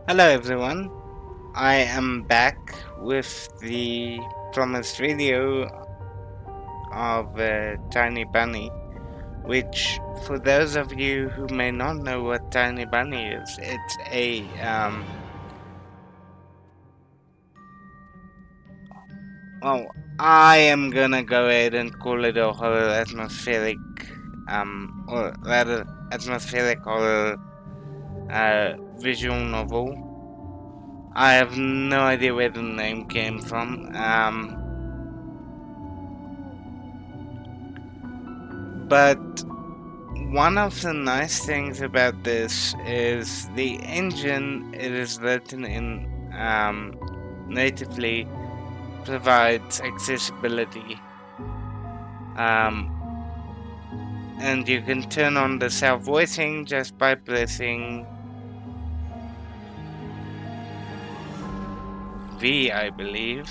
Hello everyone, I am back with the promised video of Tiny Bunny, which for those of you who may not know what Tiny Bunny is, it's a well, I am gonna go ahead and call it a horror atmospheric or rather atmospheric horror visual novel. I have no idea where the name came from. But one of the nice things about this is the engine it is written in natively provides accessibility. And you can turn on the self-voicing just by pressing V, I believe.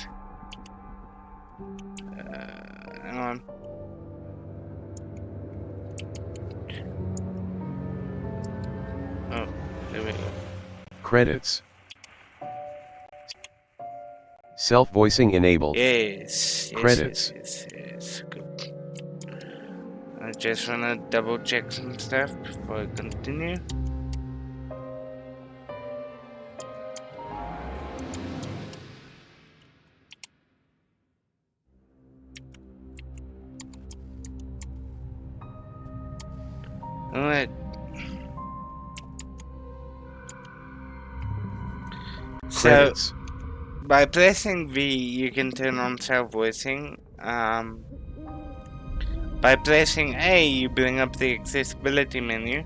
Hang on. Oh, there we go. Credits. Self-voicing enabled. Yes. Credits. Yes. Good. I just wanna double check some stuff before I continue. Alright. Credits. So, by pressing V, you can turn on self-voicing. By pressing A, you bring up the accessibility menu.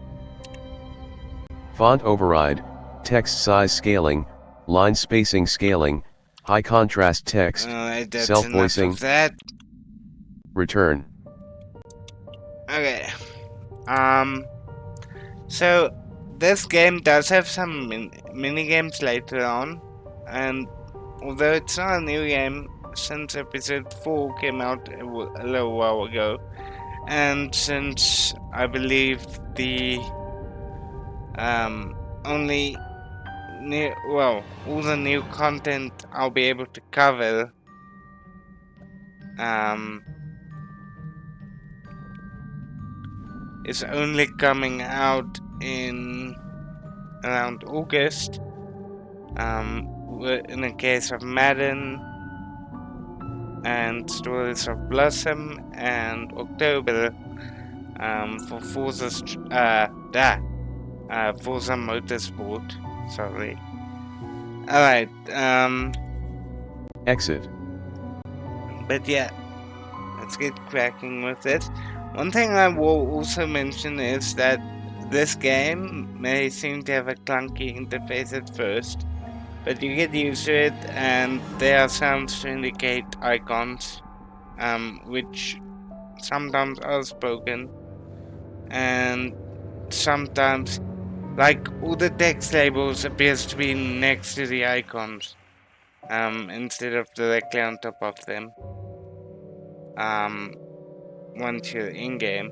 Font override, text size scaling, line spacing scaling, high contrast text, Alright, that's self-voicing, enough of that. return. Okay. So this game does have some mini games later on, and although it's not a new game, since episode 4 came out a little while ago, and since I believe the only new, well, all the new content I'll be able to cover is only coming out in around August. In the case of Madden and Stories of Blossom, and October for Forza Motorsport. Sorry. Alright, Exit. but yeah, let's get cracking with it. One thing I will also mention is that this game may seem to have a clunky interface at first, but you get used to it, and there are sounds to indicate icons, which sometimes are spoken, and sometimes, like, all the text labels appears to be next to the icons, instead of directly on top of them, once you're in-game.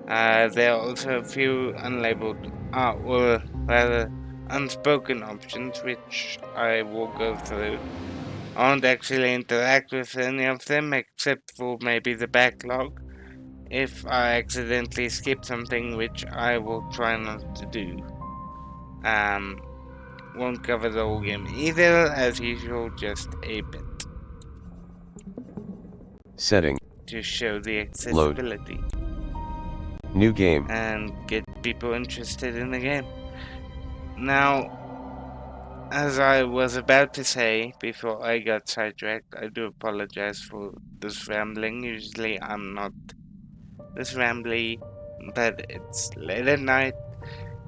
There are also a few unlabeled, or rather unspoken options, which I will go through. I won't actually interact with any of them, except for maybe the backlog, if I accidentally skip something, which I will try not to do. Won't cover the whole game either, as usual, just a bit. Setting. To show the accessibility. New game. And get people interested in the game. Now, as I was about to say before I got sidetracked, I do apologize for this rambling. Usually I'm not this rambly, but it's late at night,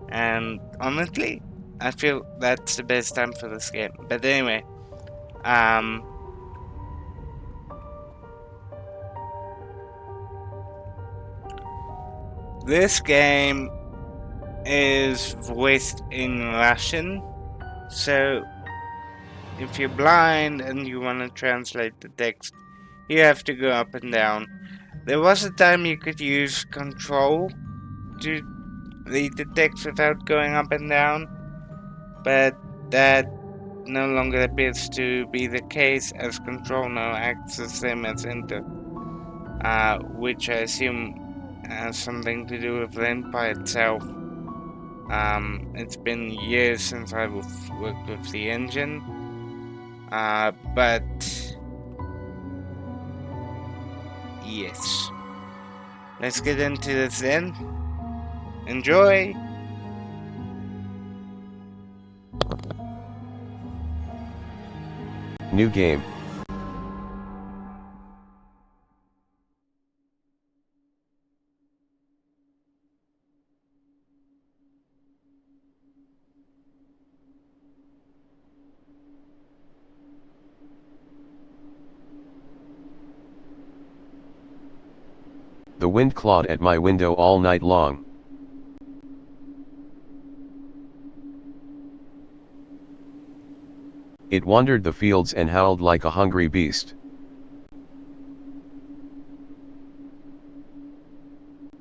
and honestly, I feel that's the best time for this game. But anyway, this game is voiced in Russian, so if you're blind and you want to translate the text, you have to go up and down. There was a time you could use Control to read the text without going up and down, but that no longer appears to be the case, as Control now acts the same as Enter, which I assume has something to do with renpy itself. It's been years since I've worked with the engine, but yes. Let's get into this then. Enjoy! New game. The wind clawed at my window all night long. It wandered the fields and howled like a hungry beast.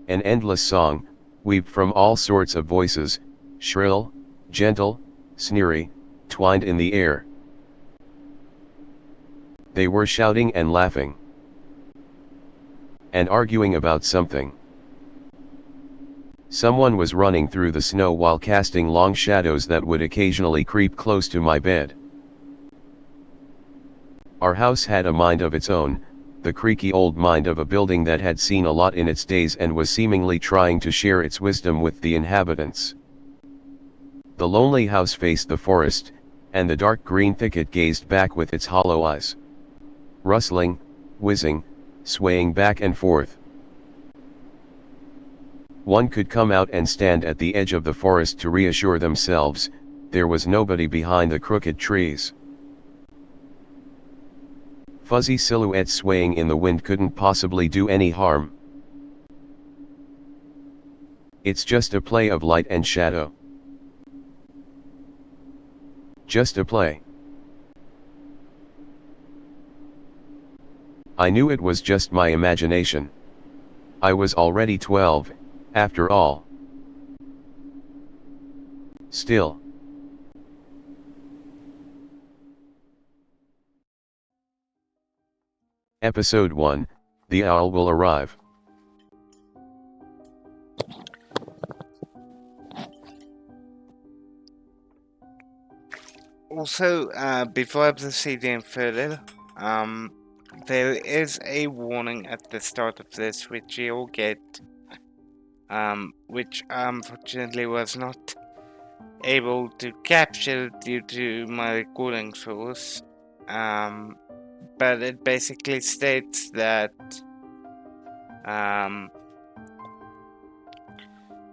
An endless song, weaved from all sorts of voices, shrill, gentle, sneery, twined in the air. They were shouting and laughing. And arguing about something. Someone was running through the snow while casting long shadows that would occasionally creep close to my bed. Our house had a mind of its own, the creaky old mind of a building that had seen a lot in its days and was seemingly trying to share its wisdom with the inhabitants. The lonely house faced the forest, and the dark green thicket gazed back with its hollow eyes. Rustling, whizzing, swaying back and forth. One could come out and stand at the edge of the forest to reassure themselves, there was nobody behind the crooked trees. Fuzzy silhouettes swaying in the wind couldn't possibly do any harm. It's just a play of light and shadow. Just a play. I knew it was just my imagination. I was already 12, after all. Still. Episode 1, The Owl Will Arrive. Also, before I proceed any further, there is a warning at the start of this which you'll get, which unfortunately was not able to capture due to my recording source, but it basically states that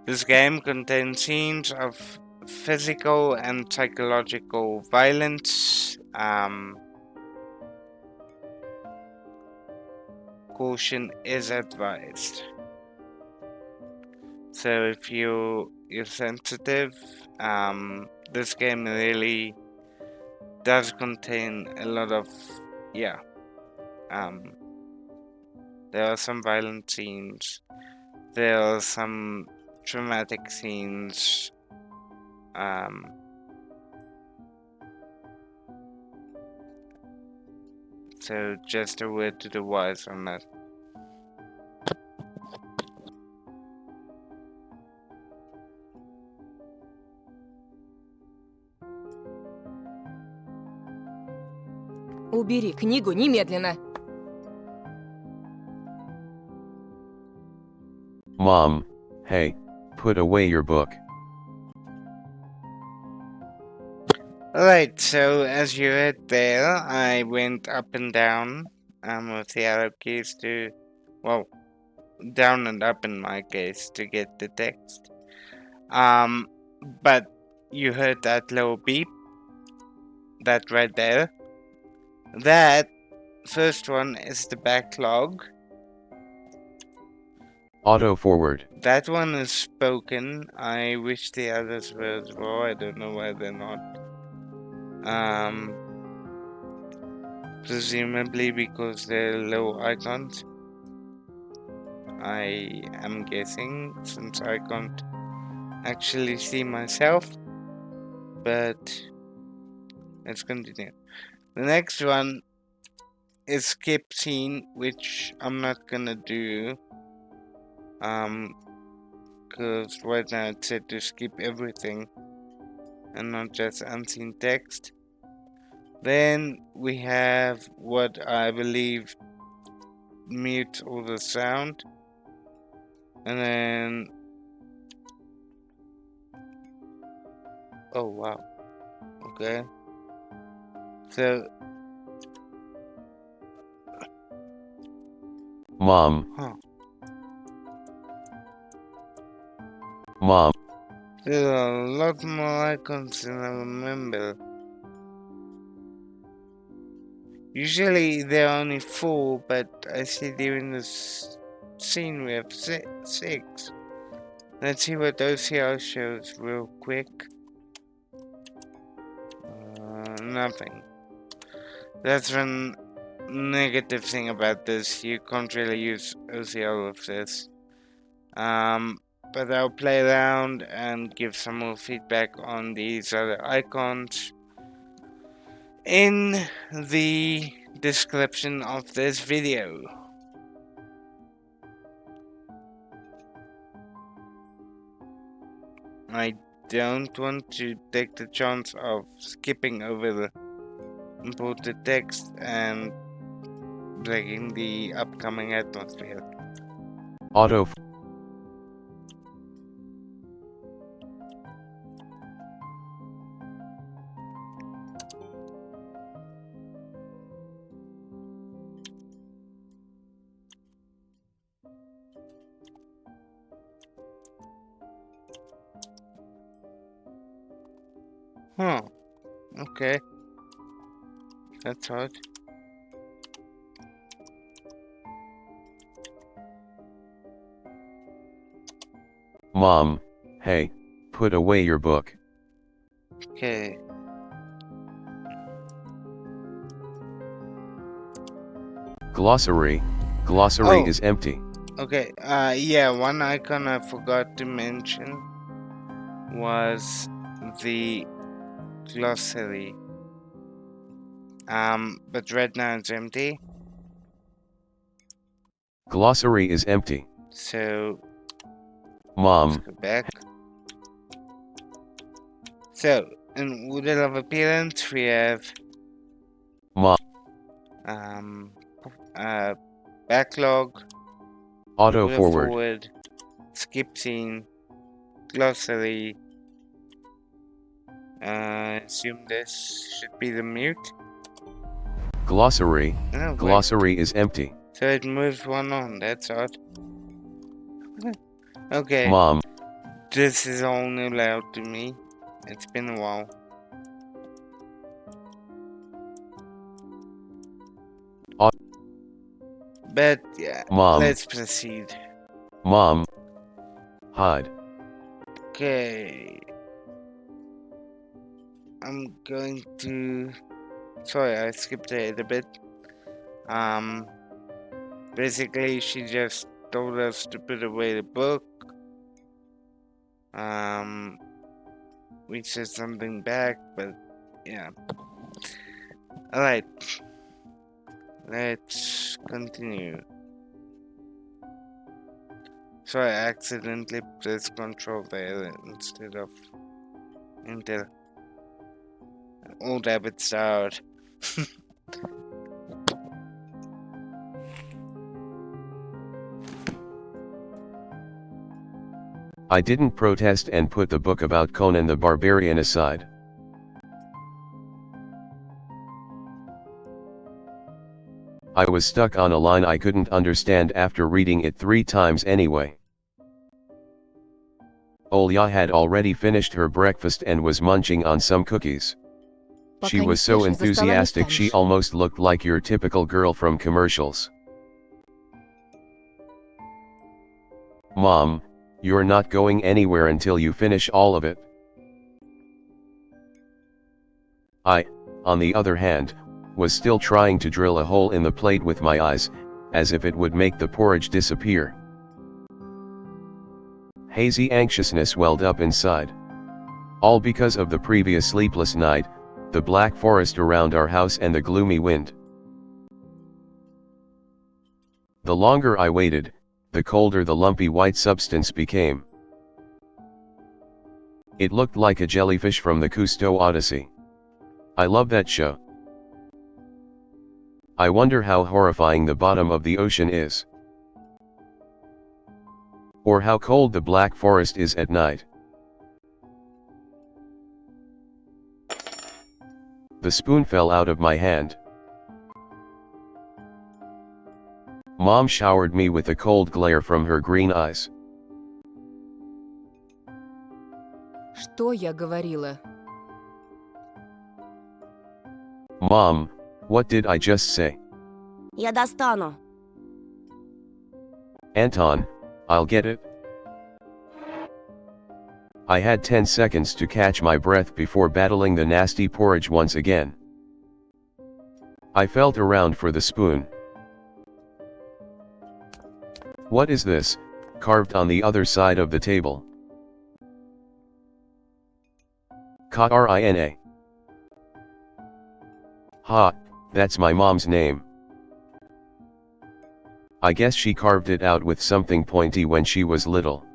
this game contains scenes of physical and psychological violence. Caution is advised. So if you're sensitive, this game really does contain a lot of, there are some violent scenes, there are some traumatic scenes, so just a word to the wise on that. Убери книгу немедленно. Mom, hey, put away your book. Alright, so as you heard there, I went up and down with the arrow keys to, well, down and up in my case to get the text. But you heard that little beep, that right there. That first one is the backlog. Auto forward. That one is spoken. I wish the others were as well. I don't know why they're not. Presumably because they're low icons. I am guessing, since I can't actually see myself. but let's continue. The next one is skip scene, which I'm not gonna do. Because right now it's set to skip everything and not just unseen text. Then we have what I believe mutes all the sound. And then... oh wow. Okay. So... Mom. Mom. There are a lot more icons than I remember. Usually there are only 4, but I see during this scene we have 6. Let's see what OCR shows real quick. Nothing. That's one negative thing about this. You can't really use OCR with this. But I'll play around and give some more feedback on these other icons in the description of this video. I don't want to take the chance of skipping over the imported text and breaking the upcoming atmosphere. Auto. Huh. Okay. That's odd. Mom, hey, put away your book. Okay. Glossary is empty. Okay, yeah, one icon I forgot to mention was the glossary. But right now it's empty. Glossary is empty. So, Mom. let's go back. So, in order of appearance, we have Mom. backlog, Auto order forward. skip scene, glossary. Assume this should be the mute. Glossary. Oh, Glossary is empty. So it moved one on, that's odd. Okay. Mom. This is all new layout to me. It's been a while. But yeah, Mom. let's proceed. Mom. Hide. Okay. I'm going to... sorry, I skipped ahead a bit. Basically, she just told us to put away the book. We said something back, but yeah. Alright. Let's continue. So I accidentally pressed Control there instead of Enter. Old habit start. I didn't protest and put the book about Conan the Barbarian aside. I was stuck on a line I couldn't understand after reading it 3 times anyway. Olya had already finished her breakfast and was munching on some cookies. She was so enthusiastic she almost looked like your typical girl from commercials. Mom, you're not going anywhere until you finish all of it. I, on the other hand, was still trying to drill a hole in the plate with my eyes, as if it would make the porridge disappear. Hazy anxiousness welled up inside. All because of the previous sleepless night, the black forest around our house and the gloomy wind. The longer I waited, the colder the lumpy white substance became. It looked like a jellyfish from the Cousteau Odyssey. I love that show. I wonder how horrifying the bottom of the ocean is. Or how cold the black forest is at night. The spoon fell out of my hand. Mom showered me with a cold glare from her green eyes. Что я говорила? Mom, what did I just say? Я достану. Anton, I'll get it. I had 10 seconds to catch my breath before battling the nasty porridge once again. I felt around for the spoon. What is this, carved on the other side of the table? Karina. Ha, that's my mom's name. I guess she carved it out with something pointy when she was little.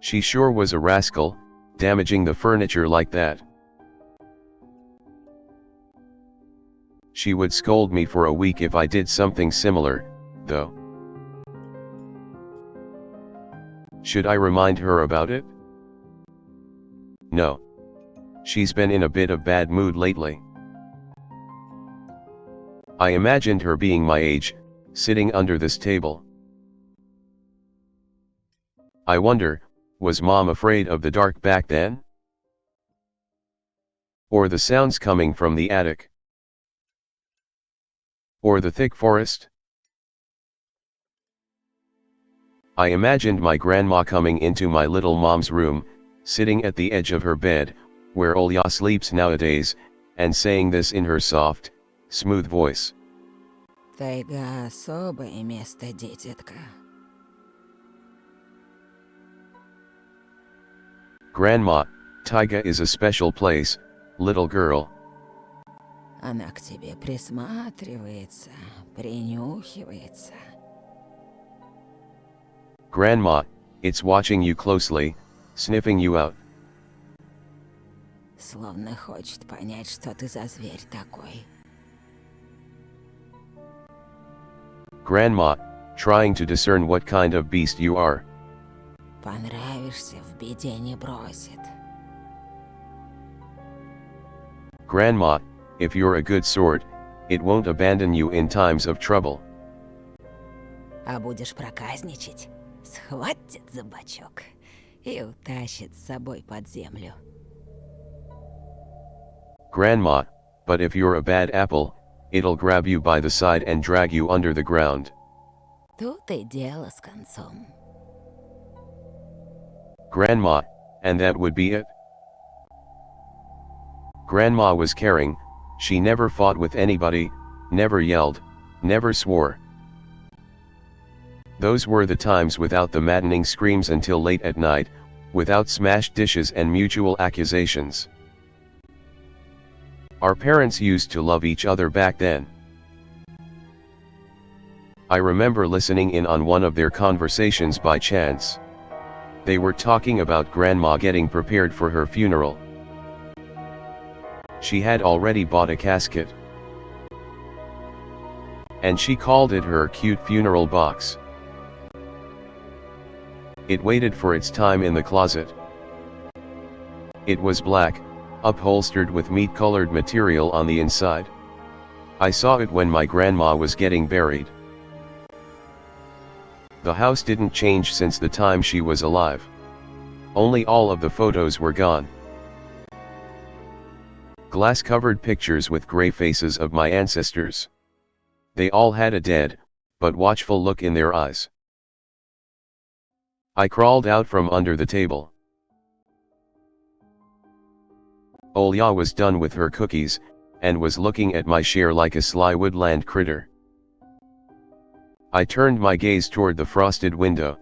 She sure was a rascal, damaging the furniture like that. She would scold me for a week if I did something similar, though. Should I remind her about it? No. She's been in a bit of bad mood lately. I imagined her being my age, sitting under this table. I wonder, was Mom afraid of the dark back then? Or the sounds coming from the attic? Or the thick forest? I imagined my grandma coming into my little mom's room, sitting at the edge of her bed, where Olya sleeps nowadays, and saying this in her soft, smooth voice. Тайга особое место, дитятка. Grandma, taiga is a special place, little girl. Она к тебе присматривается, принюхивается. Grandma, it's watching you closely, sniffing you out. Словно хочет понять, что ты за зверь такой. Grandma, trying to discern what kind of beast you are. Понравишься, в беде не бросит. Grandma, if you're a good sort, it won't abandon you in times of trouble. А будешь проказничать, схватит за бочок и утащит с собой под землю. Grandma, but if you're a bad apple, it'll grab you by the side and drag you under the ground. Тут и дело с концом. Grandma, and that would be it? Grandma was caring, she never fought with anybody, never yelled, never swore. Those were the times without the maddening screams until late at night, without smashed dishes and mutual accusations. Our parents used to love each other back then. I remember listening in on one of their conversations by chance. They were talking about Grandma getting prepared for her funeral. She had already bought a casket. And she called it her cute funeral box. It waited for its time in the closet. It was black, upholstered with meat-colored material on the inside. I saw it when my grandma was getting buried. The house didn't change since the time she was alive. Only all of the photos were gone. Glass-covered pictures with gray faces of my ancestors. They all had a dead, but watchful look in their eyes. I crawled out from under the table. Olya was done with her cookies, and was looking at my share like a sly woodland critter. I turned my gaze toward the frosted window.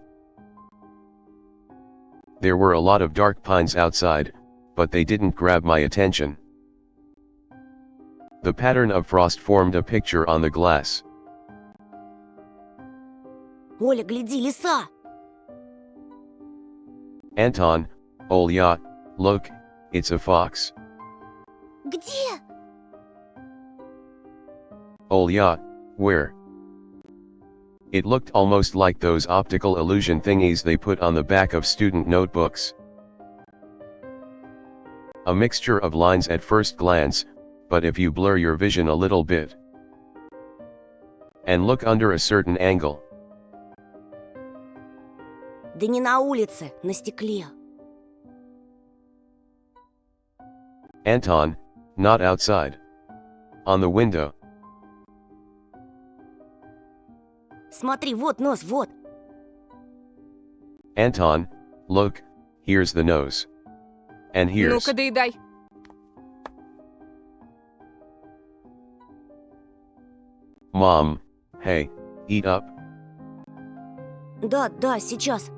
There were a lot of dark pines outside, but they didn't grab my attention. The pattern of frost formed a picture on the glass. Оля, гляди, лиса! Anton, Olya, look, it's a fox. Где? Olya, where? It looked almost like those optical illusion thingies they put on the back of student notebooks. A mixture of lines at first glance, but if you blur your vision a little bit and look under a certain angle. Да не на улице, на стекле. Anton, not outside. On the window. Смотри, вот нос, вот. Anton, look, here's the nose. And here's... Ну-ка, доедай. Mom, hey, eat up. Да, да, сейчас.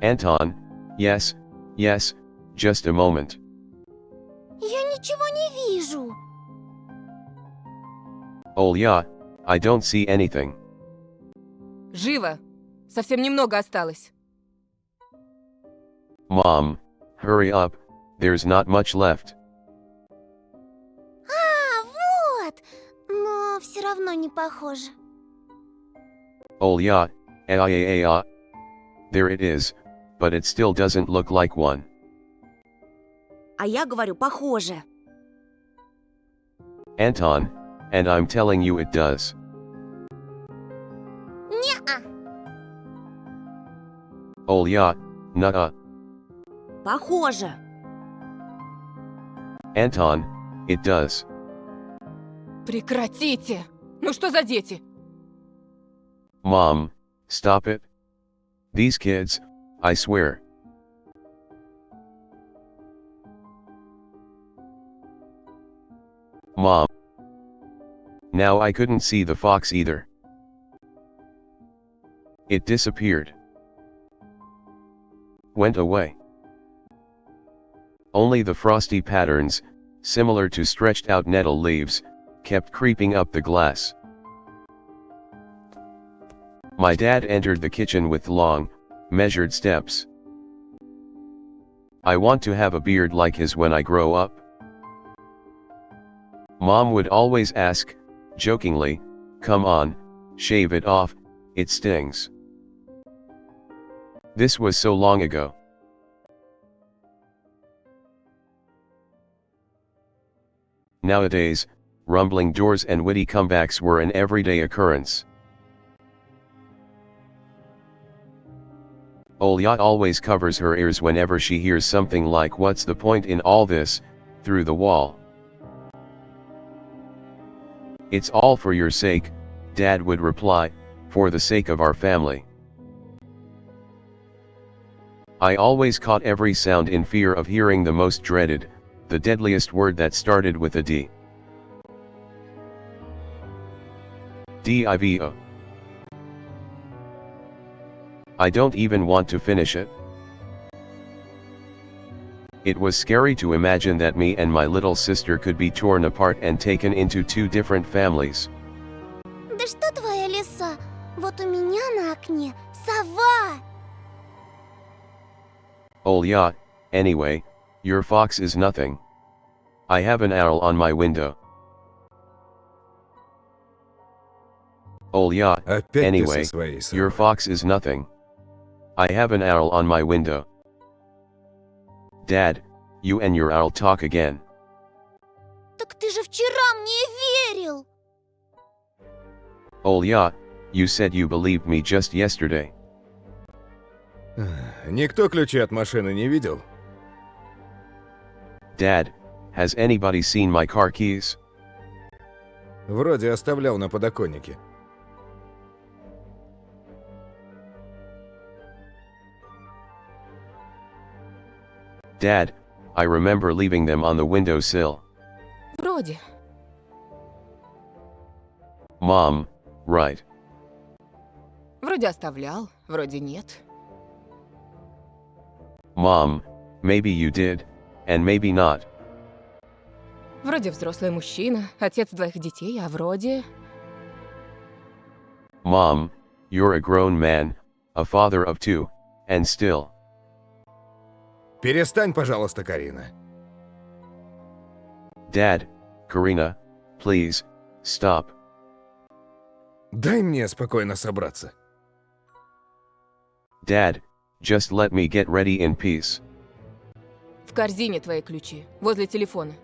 Anton, yes, yes, just a moment. Я ничего не вижу. Olya, I don't see anything. Живо. Совсем немного осталось. Mom, hurry up, there's not much left. А, вот. Но все равно не похоже. Olya, there it is, but it still doesn't look like one. А я говорю, похоже. Anton, and I'm telling you it does. Не-а. Olya, nuh-uh. Похоже. Anton, it does. Прекратите! Ну что за дети? Mom, stop it. These kids, I swear. Mom. Now I couldn't see the fox either. It disappeared. Went away. Only the frosty patterns, similar to stretched out nettle leaves, kept creeping up the glass. My dad entered the kitchen with long, measured steps. I want to have a beard like his when I grow up. Mom would always ask, jokingly, come on, shave it off, it stings. This was so long ago. Nowadays, rumbling doors and witty comebacks were an everyday occurrence. Olya always covers her ears whenever she hears something like "What's the point in all this?" through the wall. "It's all for your sake," Dad would reply, "for the sake of our family." I always caught every sound in fear of hearing the most dreaded, the deadliest word that started with a D. Divo. I don't even want to finish it. It was scary to imagine that me and my little sister could be torn apart and taken into two different families. Да что твоя лиса? Вот у меня на окне сова. Olya, anyway, your fox is nothing. I have an owl on my window. Olya, Опять ты anyway, со своей your совой. fox is nothing. I have an owl on my window. Dad, you and your owl talk again. Так ты же вчера мне верил. Olya, you said you believed me just yesterday. Никто ключи от машины не видел? Dad, has anybody seen my car keys? Вроде оставлял на подоконнике. Dad, I remember leaving them on the windowsill. Вроде. Mom, right. Вроде оставлял, вроде нет. Mom, maybe you did, and maybe not. Вроде взрослый мужчина, отец 2 детей, а вроде... Mom, you're a grown man, a father of 2, and still. Перестань, пожалуйста, Карина. Dad, Karina, please, stop. Дай мне спокойно собраться. Dad, just let me get ready in peace. В корзине твои ключи, возле телефона.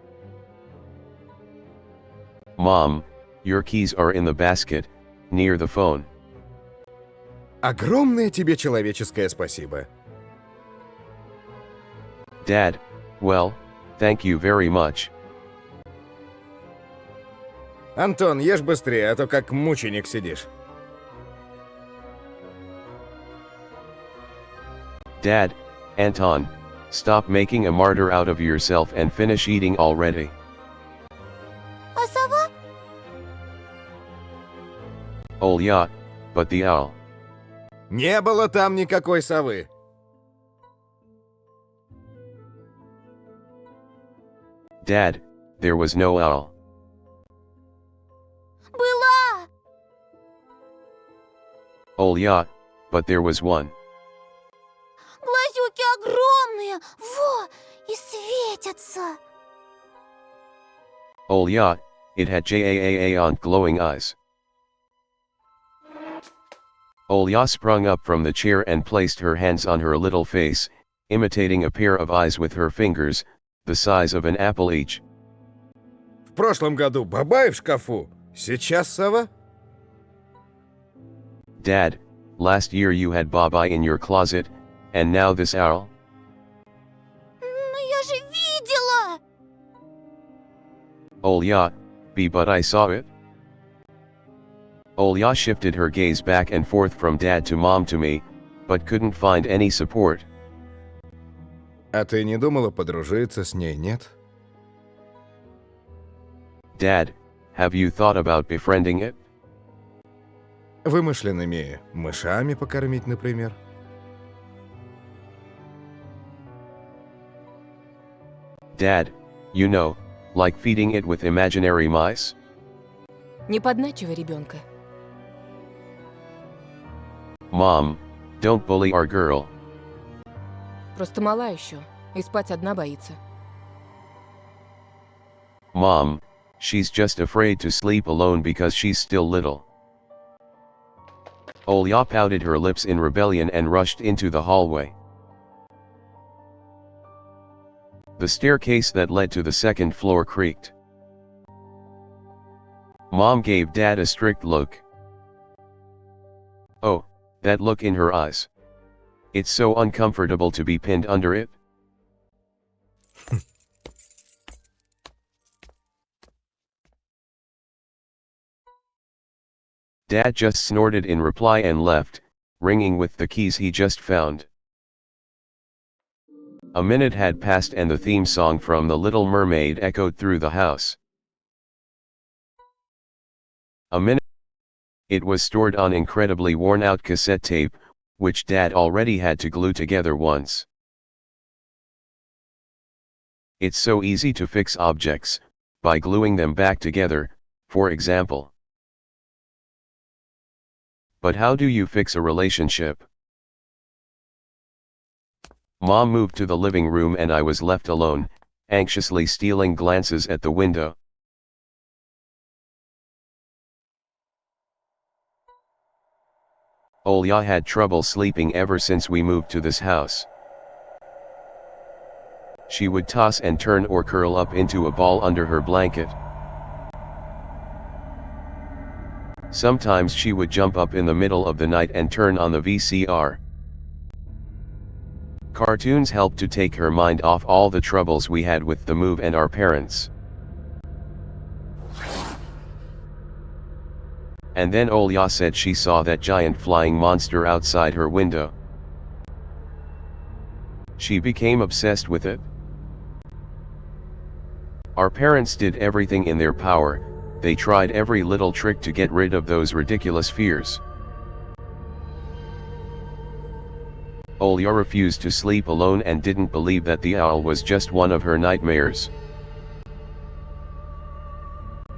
Mom, your keys are in the basket, near the phone. Огромное тебе человеческое спасибо. Dad, well, thank you very much. Антон, ешь быстрее, а то как мученик сидишь. Dad, Anton, stop making a martyr out of yourself and finish eating already. А сова? Oh yeah, but the owl. Не было там никакой совы. Dad, there was no owl. Была! Oh yeah, but there was one. Глазюки огромные! Во! И светятся! Oh yeah, it had JAAA on glowing eyes. Olya sprung up from the chair and placed her hands on her little face, imitating a pair of eyes with her fingers, the size of an apple each. В прошлом году бабай в шкафу, сейчас сова? Dad, last year you had Babai in your closet, and now this owl? Но я же видела! Olya, but I saw it? Olya shifted her gaze back and forth from Dad to Mom to me, but couldn't find any support. А ты не думала подружиться с ней, нет? Dad, have you thought about befriending it? Вымышленными мышами покормить, например? Dad, you know, like feeding it with imaginary mice? Не подначивай ребенка. Mom, don't bully our girl. Просто мала еще, и спать одна боится. Mom, she's just afraid to sleep alone because she's still little. Olya pouted her lips in rebellion and rushed into the hallway. The staircase that led to the second floor creaked. Mom gave Dad a strict look. Oh, that look in her eyes. It's so uncomfortable to be pinned under it. Dad just snorted in reply and left, ringing with the keys he just found. A minute had passed and the theme song from The Little Mermaid echoed through the house. A minute. It was stored on incredibly worn-out cassette tape, which Dad already had to glue together once. It's so easy to fix objects, by gluing them back together, for example. But how do you fix a relationship? Mom moved to the living room and I was left alone, anxiously stealing glances at the window. Olya had trouble sleeping ever since we moved to this house. She would toss and turn or curl up into a ball under her blanket. Sometimes she would jump up in the middle of the night and turn on the VCR. Cartoons helped to take her mind off all the troubles we had with the move and our parents. And then Olya said she saw that giant flying monster outside her window. She became obsessed with it. Our parents did everything in their power, they tried every little trick to get rid of those ridiculous fears. Olya refused to sleep alone and didn't believe that the owl was just one of her nightmares.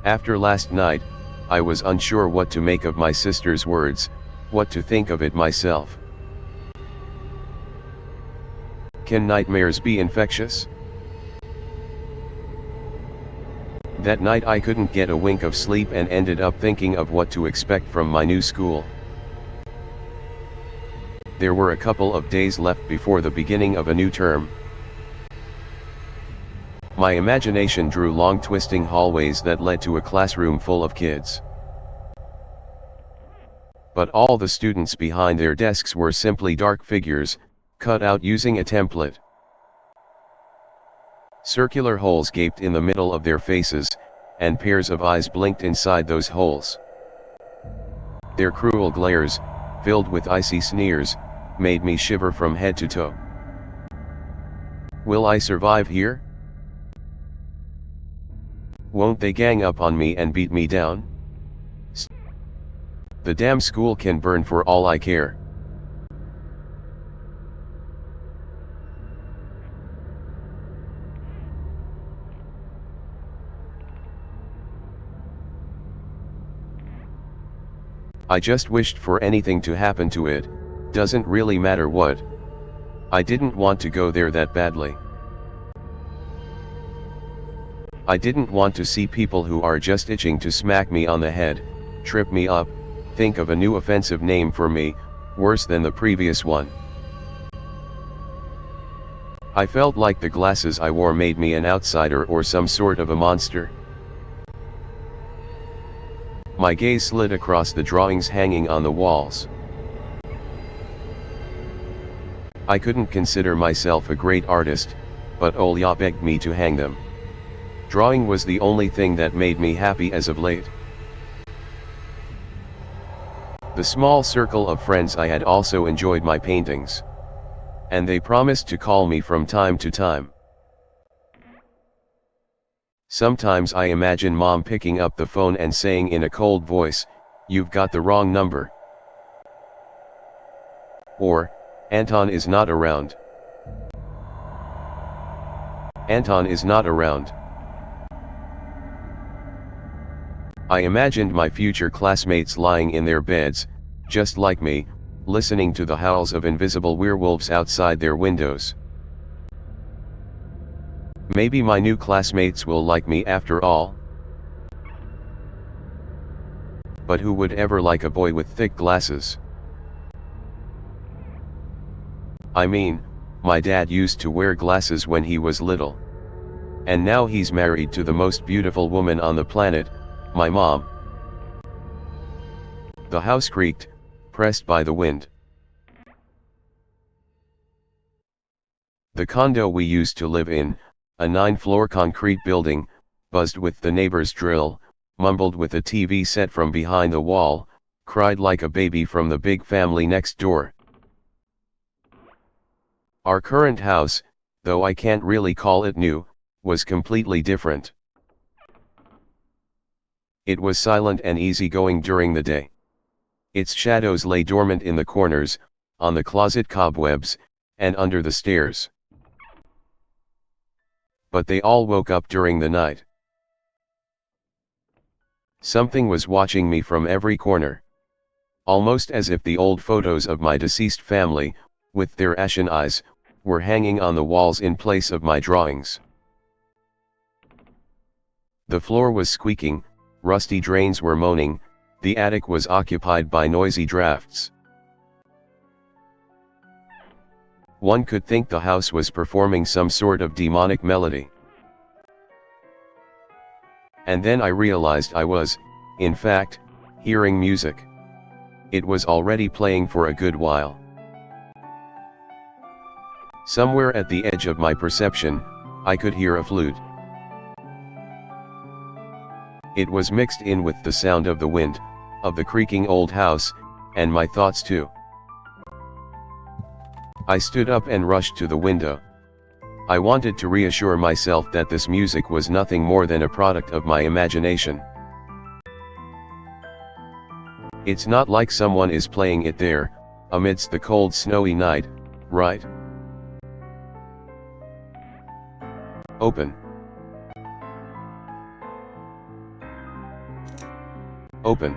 After last night, I was unsure what to make of my sister's words, what to think of it myself. Can nightmares be infectious? That night I couldn't get a wink of sleep and ended up thinking of what to expect from my new school. There were a couple of days left before the beginning of a new term. My imagination drew long twisting hallways that led to a classroom full of kids. But all the students behind their desks were simply dark figures, cut out using a template. Circular holes gaped in the middle of their faces, and pairs of eyes blinked inside those holes. Their cruel glares, filled with icy sneers, made me shiver from head to toe. Will I survive here? Won't they gang up on me and beat me down? The damn school can burn for all I care. I just wished for anything to happen to it, doesn't really matter what. I didn't want to go there that badly. I didn't want to see people who are just itching to smack me on the head, trip me up, think of a new offensive name for me, worse than the previous one. I felt like the glasses I wore made me an outsider or some sort of a monster. My gaze slid across the drawings hanging on the walls. I couldn't consider myself a great artist, but Olya begged me to hang them. Drawing was the only thing that made me happy as of late. The small circle of friends I had also enjoyed my paintings. And they promised to call me from time to time. Sometimes I imagine Mom picking up the phone and saying in a cold voice, "You've got the wrong number." Or, "Anton is not around." Anton is not around. I imagined my future classmates lying in their beds, just like me, listening to the howls of invisible werewolves outside their windows. Maybe my new classmates will like me after all. But who would ever like a boy with thick glasses? I mean, my dad used to wear glasses when he was little. And now he's married to the most beautiful woman on the planet, my mom. The house creaked, pressed by the wind. The condo we used to live in, a 9-floor concrete building, buzzed with the neighbor's drill, mumbled with a TV set from behind the wall, cried like a baby from the big family next door. Our current house, though I can't really call it new, was completely different. It was silent and easygoing during the day. Its shadows lay dormant in the corners, on the closet cobwebs, and under the stairs. But they all woke up during the night. Something was watching me from every corner. Almost as if the old photos of my deceased family, with their ashen eyes, were hanging on the walls in place of my drawings. The floor was squeaking, rusty drains were moaning, the attic was occupied by noisy drafts. One could think the house was performing some sort of demonic melody. And then I realized I was, in fact, hearing music. It was already playing for a good while. Somewhere at the edge of my perception, I could hear a flute. It was mixed in with the sound of the wind, of the creaking old house, and my thoughts too. I stood up and rushed to the window. I wanted to reassure myself that this music was nothing more than a product of my imagination. It's not like someone is playing it there, amidst the cold snowy night, Right. Open. Open.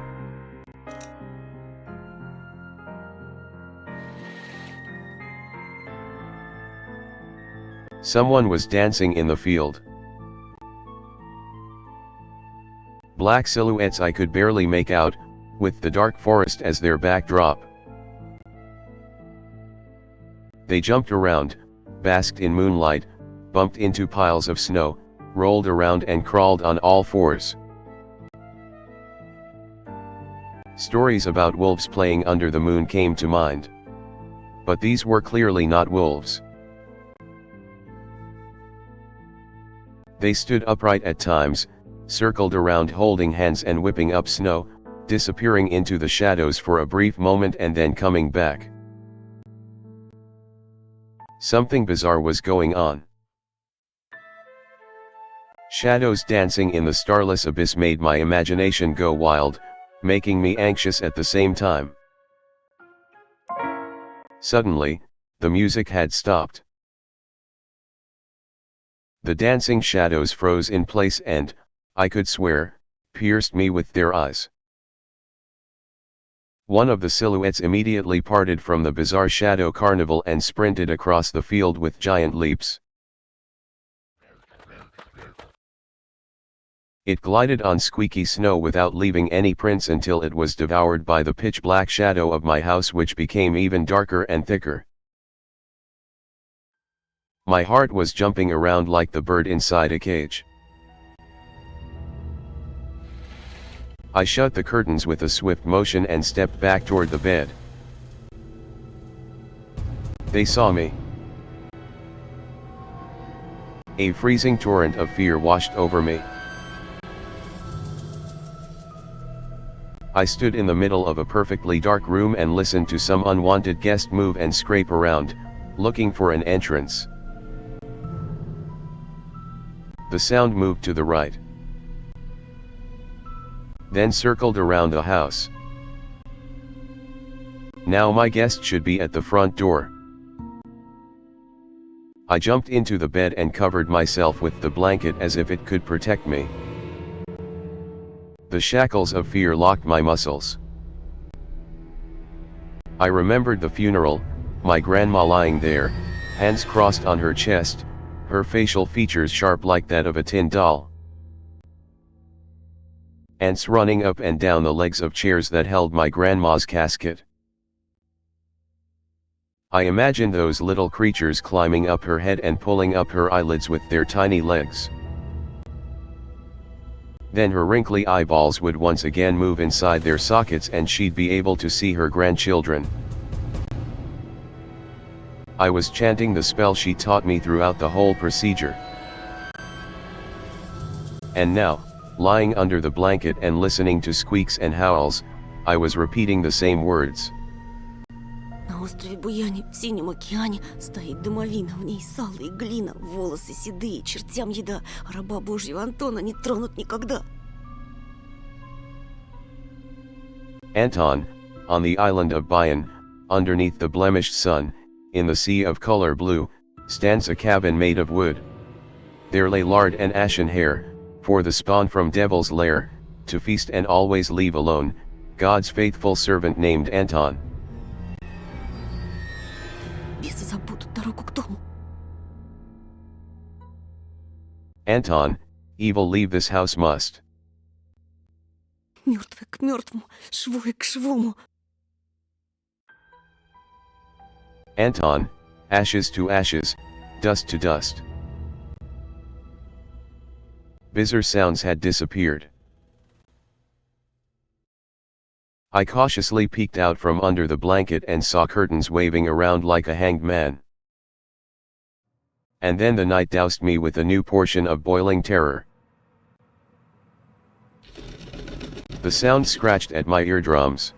Someone was dancing in the field. Black silhouettes I could barely make out, with the dark forest as their backdrop. They jumped around, basked in moonlight, bumped into piles of snow, rolled around and crawled on all fours. Stories about wolves playing under the moon came to mind. But these were clearly not wolves. They stood upright at times, circled around holding hands and whipping up snow, disappearing into the shadows for a brief moment and then coming back. Something bizarre was going on. Shadows dancing in the starless abyss made my imagination go wild, making me anxious at the same time. Suddenly, the music had stopped. The dancing shadows froze in place and, I could swear, pierced me with their eyes. One of the silhouettes immediately parted from the bizarre shadow carnival and sprinted across the field with giant leaps. It glided on squeaky snow without leaving any prints until it was devoured by the pitch-black shadow of my house, which became even darker and thicker. My heart was jumping around like the bird inside a cage. I shut the curtains with a swift motion and stepped back toward the bed. They saw me. A freezing torrent of fear washed over me. I stood in the middle of a perfectly dark room and listened to some unwanted guest move and scrape around, looking for an entrance. The sound moved to the right, then circled around the house. Now my guest should be at the front door. I jumped into the bed and covered myself with the blanket as if it could protect me. The shackles of fear locked my muscles. I remembered the funeral, my grandma lying there, hands crossed on her chest, her facial features sharp like that of a tin doll. Ants running up and down the legs of chairs that held my grandma's casket. I imagined those little creatures climbing up her head and pulling up her eyelids with their tiny legs. Then her wrinkly eyeballs would once again move inside their sockets and she'd be able to see her grandchildren. I was chanting the spell she taught me throughout the whole procedure. And now, lying under the blanket and listening to squeaks and howls, I was repeating the same words. На острове Буяне, в синем океане, стоит домовина, в ней сало и глина, волосы седые, чертям еда, раба Божьего Антона не тронут никогда. Anton, on the island of Bayan, underneath the blemished sun, in the sea of color blue, stands a cabin made of wood. There lay lard and ashen hair, for the spawn from devil's lair, to feast and always leave alone, God's faithful servant named Anton. Бесы забудут дорогу к дому. Anton, evil leave this house must. Мертвый к мертвому, швой к швому. Anton, ashes to ashes, dust to dust. Bizarre sounds had disappeared. I cautiously peeked out from under the blanket and saw curtains waving around like a hanged man. And then the night doused me with a new portion of boiling terror. The sound scratched at my eardrums.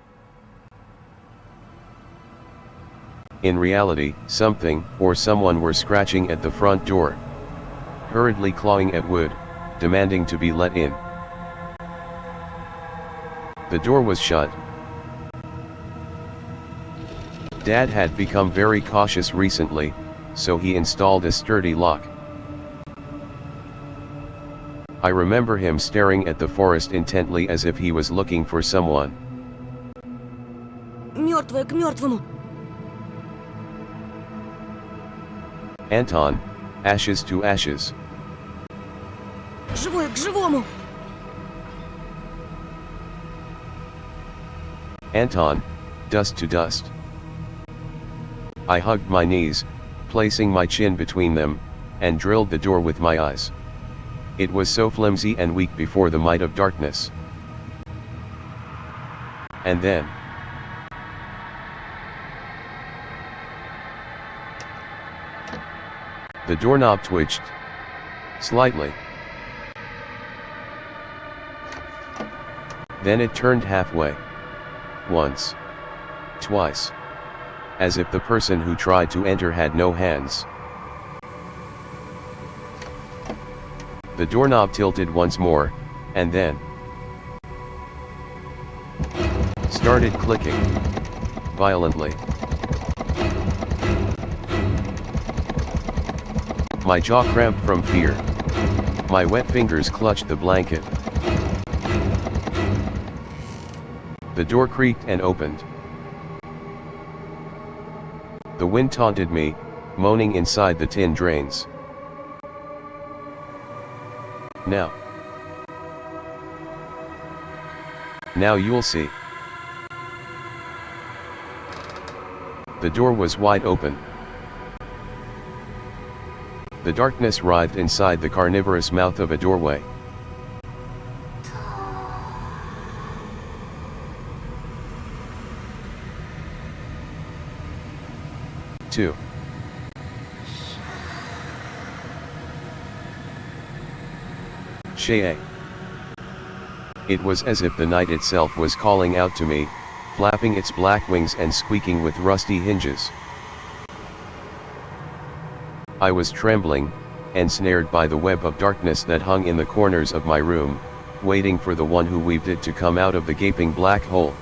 In reality, something or someone were scratching at the front door, hurriedly clawing at wood, demanding to be let in. The door was shut. Dad had become very cautious recently, so he installed a sturdy lock. I remember him staring at the forest intently as if he was looking for someone. Мертвая к мертвому. Anton, ashes to ashes. Живое к живому. Anton, dust to dust. I hugged my knees, placing my chin between them, and drilled the door with my eyes. It was so flimsy and weak before the might of darkness. And then, the doorknob twitched. Slightly. Then it turned halfway. Once. Twice. As if the person who tried to enter had no hands. The doorknob tilted once more, and then started clicking. Violently. My jaw cramped from fear. My wet fingers clutched the blanket. The door creaked and opened. The wind taunted me, moaning inside the tin drains. Now you'll see. The door was wide open. The darkness writhed inside the carnivorous mouth of a doorway. Two. Shea. It was as if the night itself was calling out to me, flapping its black wings and squeaking with rusty hinges. I was trembling, ensnared by the web of darkness that hung in the corners of my room, waiting for the one who weaved it to come out of the gaping black hole.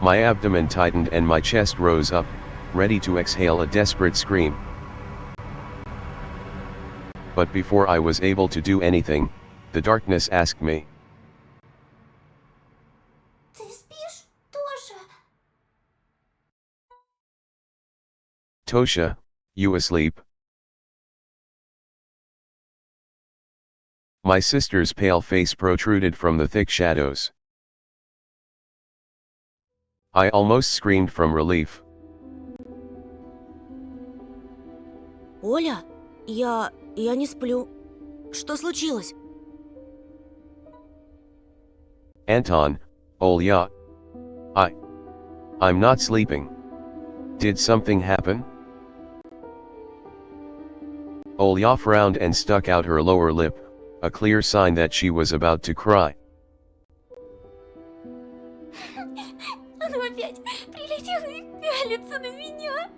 My abdomen tightened and my chest rose up, ready to exhale a desperate scream. But before I was able to do anything, the darkness asked me. Ты спишь тоже? Tosha, you asleep? My sister's pale face protruded from the thick shadows. I almost screamed from relief. Оля, я не сплю. Что случилось? Anton, Olya. I'm not sleeping. Did something happen? Olya frowned and stuck out her lower lip, a clear sign that she was about to cry. Оно опять прилетело и пялится на меня.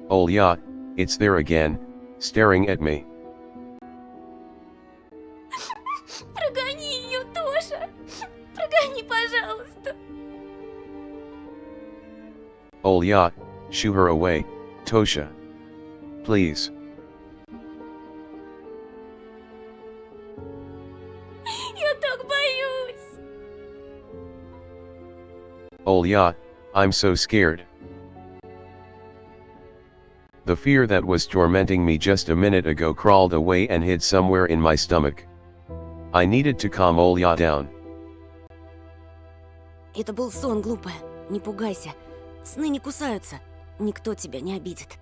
Olya, it's there again, staring at me. Прогони ее, Тоша. Прогони, пожалуйста. Olya, shoo her away, Tosha. Please. Я так боюсь. Olya, I'm so scared. The fear that was tormenting me just a minute ago crawled away and hid somewhere in my stomach. I needed to calm Olya down. Это был сон, глупая. Не пугайся. Сны не кусаются. Никто тебя не обидит.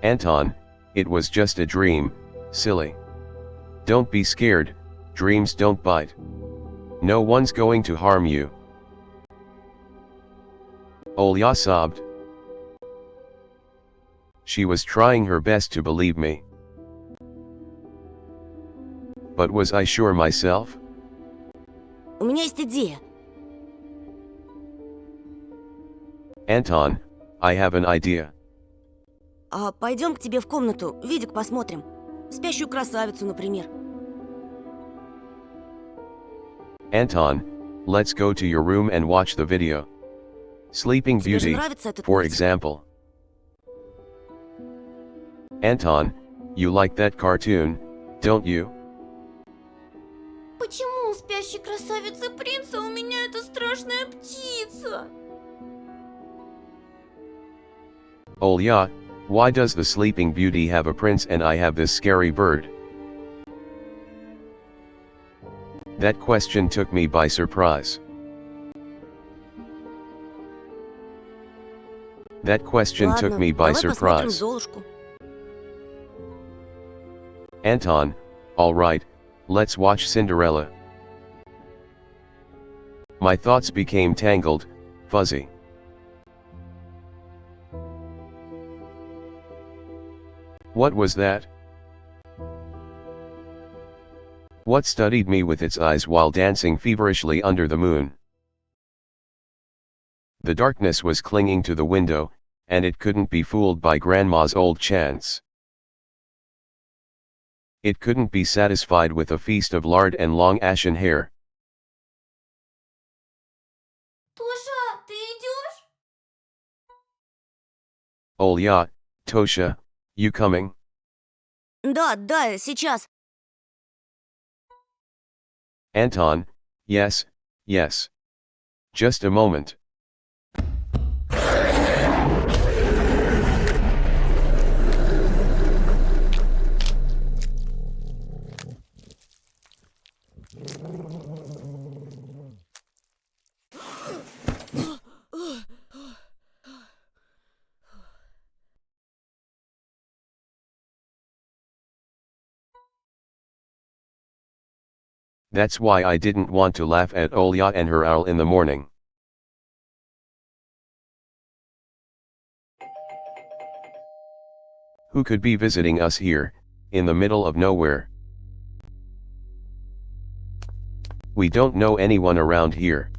Anton, it was just a dream, silly. Don't be scared, dreams don't bite. No one's going to harm you. Olya sobbed. She was trying her best to believe me. But was I sure myself? У меня есть идея. Anton, I have an idea. а пойдем к тебе в комнату, видик посмотрим. Спящую красавицу, например. Anton, let's go to your room and watch the video. Sleeping Тебе же Beauty, нравится этот for мультик? example. Anton, you like that cartoon, don't you? Почему у спящей красавицы принца у меня эта страшная птица? Olya, why does the Sleeping Beauty have a prince and I have this scary bird? That question took me by surprise. That question Ладно, took me by давай посмотрим surprise. Золушку. Anton, alright, let's watch Cinderella. My thoughts became tangled, fuzzy. What was that? What studied me with its eyes while dancing feverishly under the moon? The darkness was clinging to the window, and it couldn't be fooled by Grandma's old chants. It couldn't be satisfied with a feast of lard and long ashen hair. Тоша, ты идешь? Olya, Tosha, you coming? Да, сейчас. Anton, yes, yes. Just a moment. That's why I didn't want to laugh at Olya and her owl in the morning. Who could be visiting us here, in the middle of nowhere? We don't know anyone around here.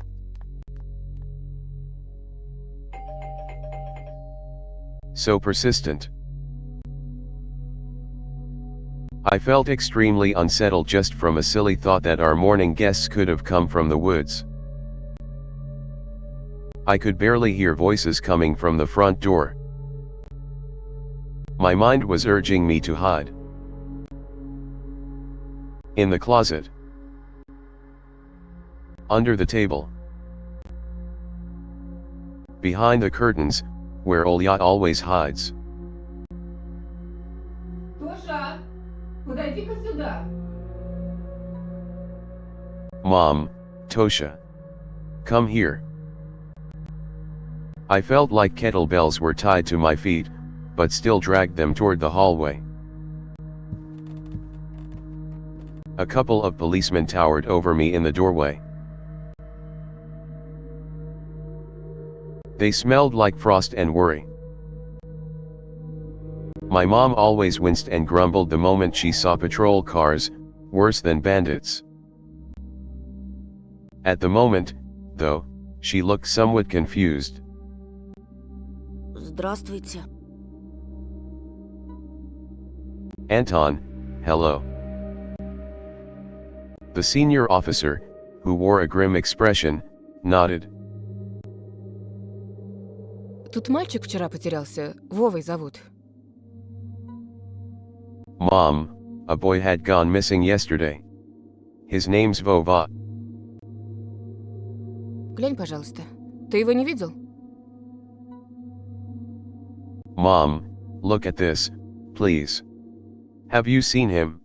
So persistent. I felt extremely unsettled just from a silly thought that our morning guests could have come from the woods. I could barely hear voices coming from the front door. My mind was urging me to hide. In the closet. Under the table. Behind the curtains, where Olya always hides. Тоша, подойди-ка сюда. Mom, Tosha. Come here. I felt like kettlebells were tied to my feet, but still dragged them toward the hallway. A couple of policemen towered over me in the doorway. They smelled like frost and worry. My mom always winced and grumbled the moment she saw patrol cars, worse than bandits. At the moment, though, she looked somewhat confused. Здравствуйте. Anton, hello. The senior officer, who wore a grim expression, nodded. Тут мальчик вчера потерялся, Вовой зовут. Mom, a boy had gone missing yesterday. His name's Vova. Глянь, пожалуйста. Ты его не видел? Mom, look at this, please. Have you seen him?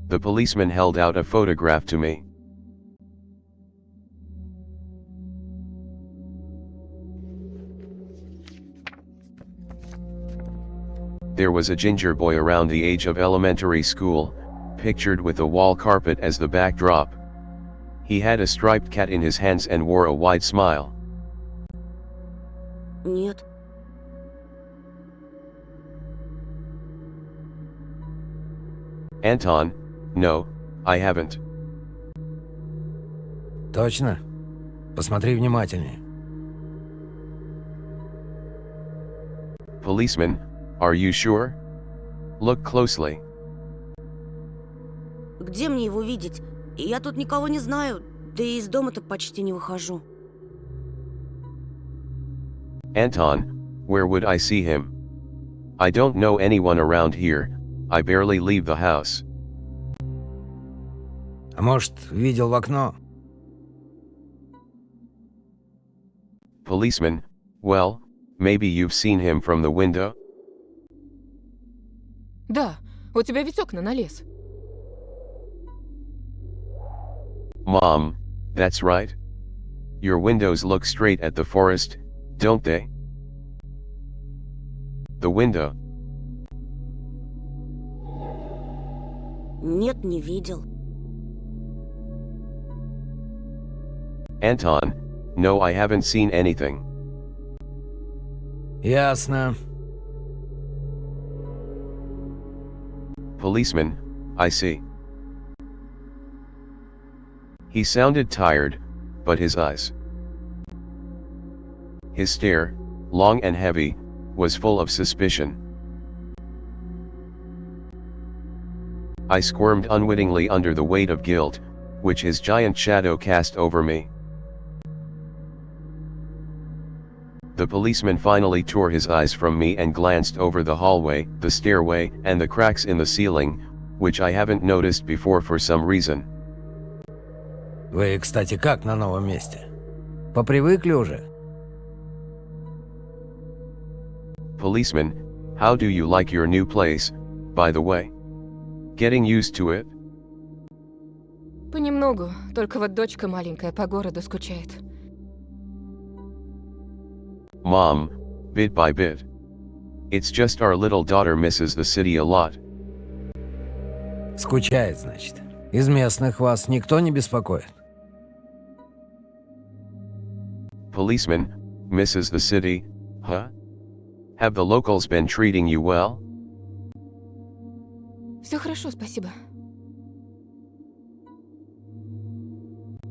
The policeman held out a photograph to me. There was a ginger boy around the age of elementary school, pictured with a wall carpet as the backdrop. He had a striped cat in his hands and wore a wide smile. Нет. Anton, no, I haven't. Точно? Посмотри внимательнее. Policeman, are you sure? Look closely. Где мне его видеть? Я тут никого не знаю, да и из дома-то почти не выхожу. Anton, where would I see him? I don't know anyone around here, I barely leave the house. А может, видел в окно? Policeman, well, maybe you've seen him from the window? Да, у тебя ведь окна на лес. Mom, that's right. Your windows look straight at the forest, don't they? The window. Нет, не видел. Anton, no, I haven't seen anything. Ясно. Policeman, I see. He sounded tired, but his eyes. His stare, long and heavy, was full of suspicion. I squirmed unwittingly under the weight of guilt, which his giant shadow cast over me. The policeman finally tore his eyes from me and glanced over the hallway, the stairway, and the cracks in the ceiling, which I haven't noticed before for some reason. Вы, кстати, как на новом месте? Попривыкли уже? Policeman, how do you like your new place, by the way? Getting used to it? Понемногу, только вот дочка маленькая по городу скучает. Mom, bit by bit. It's just our little daughter misses the city a lot. Скучает, значит. Из местных вас никто не беспокоит? Policeman, misses the city, huh? Have the locals been treating you well? Все хорошо, спасибо.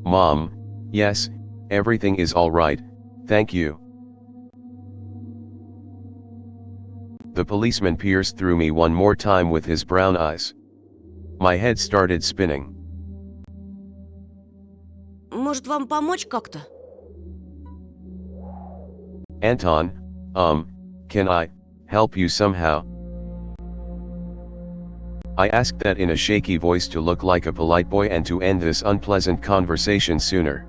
Mom, yes, everything is all right, thank you. The policeman pierced through me one more time with his brown eyes. My head started spinning. Может, вам помочь как-то? Anton, can I help you somehow? I asked that in a shaky voice to look like a polite boy and to end this unpleasant conversation sooner.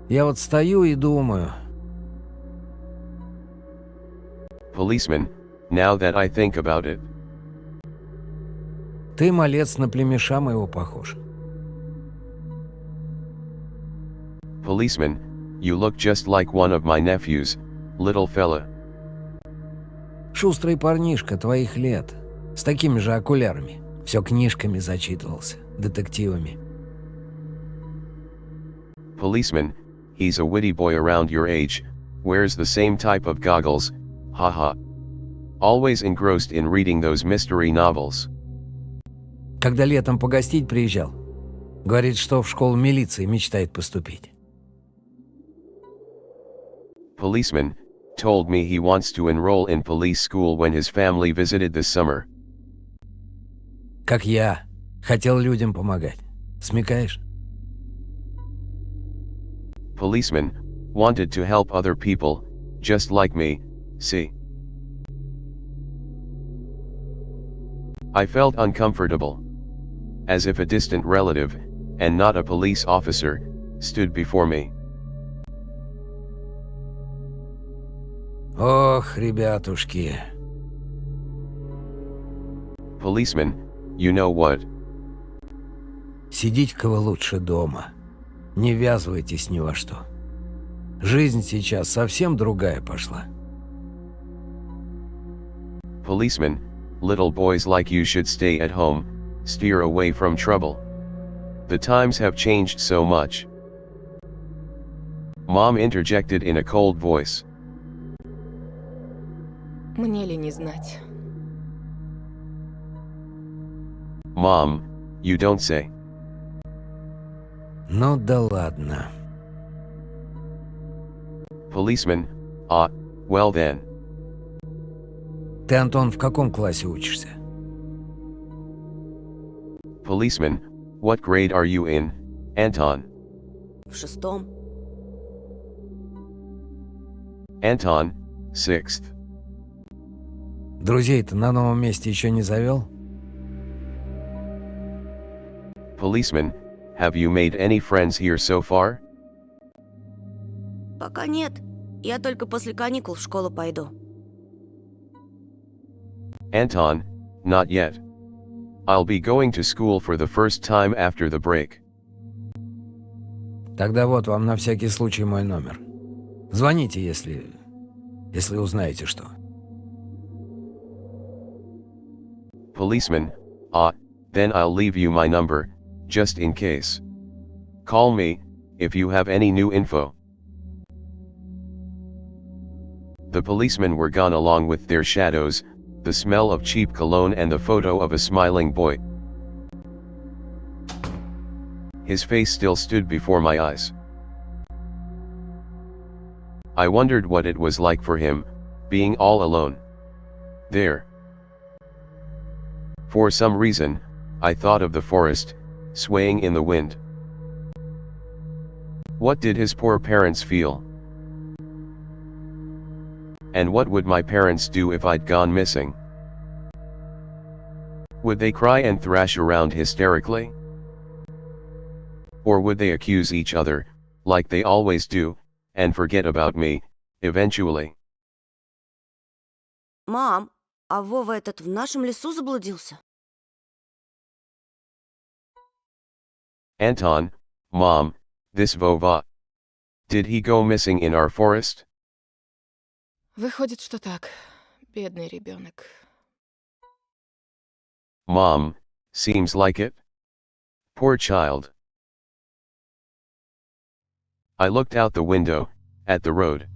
Я вот стою и думаю. Policeman, now that I think about it. Ты, малец, на племеша моего похож. Policeman, you look just like one of my nephews, little fella. Шустрый парнишка твоих лет. С такими же окулярами. Все книжками зачитывался. Детективами. Policeman, he's a witty boy around your age, wears the same type of goggles, haha. Always engrossed in reading those mystery novels. Когда летом погостить приезжал, говорит, что в школу милиции мечтает поступить. Policeman, told me he wants to enroll in police school when his family visited this summer. Как я. Хотел людям помогать. Смекаешь? Policeman, wanted to help other people, just like me, see. I felt uncomfortable. As if a distant relative, and not a police officer, stood before me. Ох, ребятушки. Policeman, you know what? Сидите-ка вы лучше дома. Не ввязывайтесь ни во что. Жизнь сейчас совсем другая пошла. Policeman, little boys like you should stay at home, steer away from trouble. The times have changed so much. Mom interjected in a cold voice. Мне ли не знать? Mom, you don't say. Ну да ладно. Policeman, well then. Ты, Антон, в каком классе учишься? Policeman, what grade are you in, Anton? В 6-м. Anton, 6th. Друзей ты на новом месте еще не завел? Policeman, have you made any friends here so far? Пока нет. Я только после каникул в школу пойду. Anton, not yet. I'll be going to school for the first time after the break. Тогда вот вам на всякий случай мой номер. Звоните, если узнаете что. Policeman, then I'll leave you my number, just in case. Call me, if you have any new info. The policemen were gone along with their shadows, the smell of cheap cologne and the photo of a smiling boy. His face still stood before my eyes. I wondered what it was like for him, being all alone there. For some reason, I thought of the forest, swaying in the wind. What did his poor parents feel? And what would my parents do if I'd gone missing? Would they cry and thrash around hysterically? Or would they accuse each other, like they always do, and forget about me, eventually? Мам, а Вова этот в нашем лесу заблудился? Anton, Mom, this Vova. Did he go missing in our forest? Выходит, что так. Бедный ребенок. Mom, seems like it. Poor child. I looked out the window, at the road.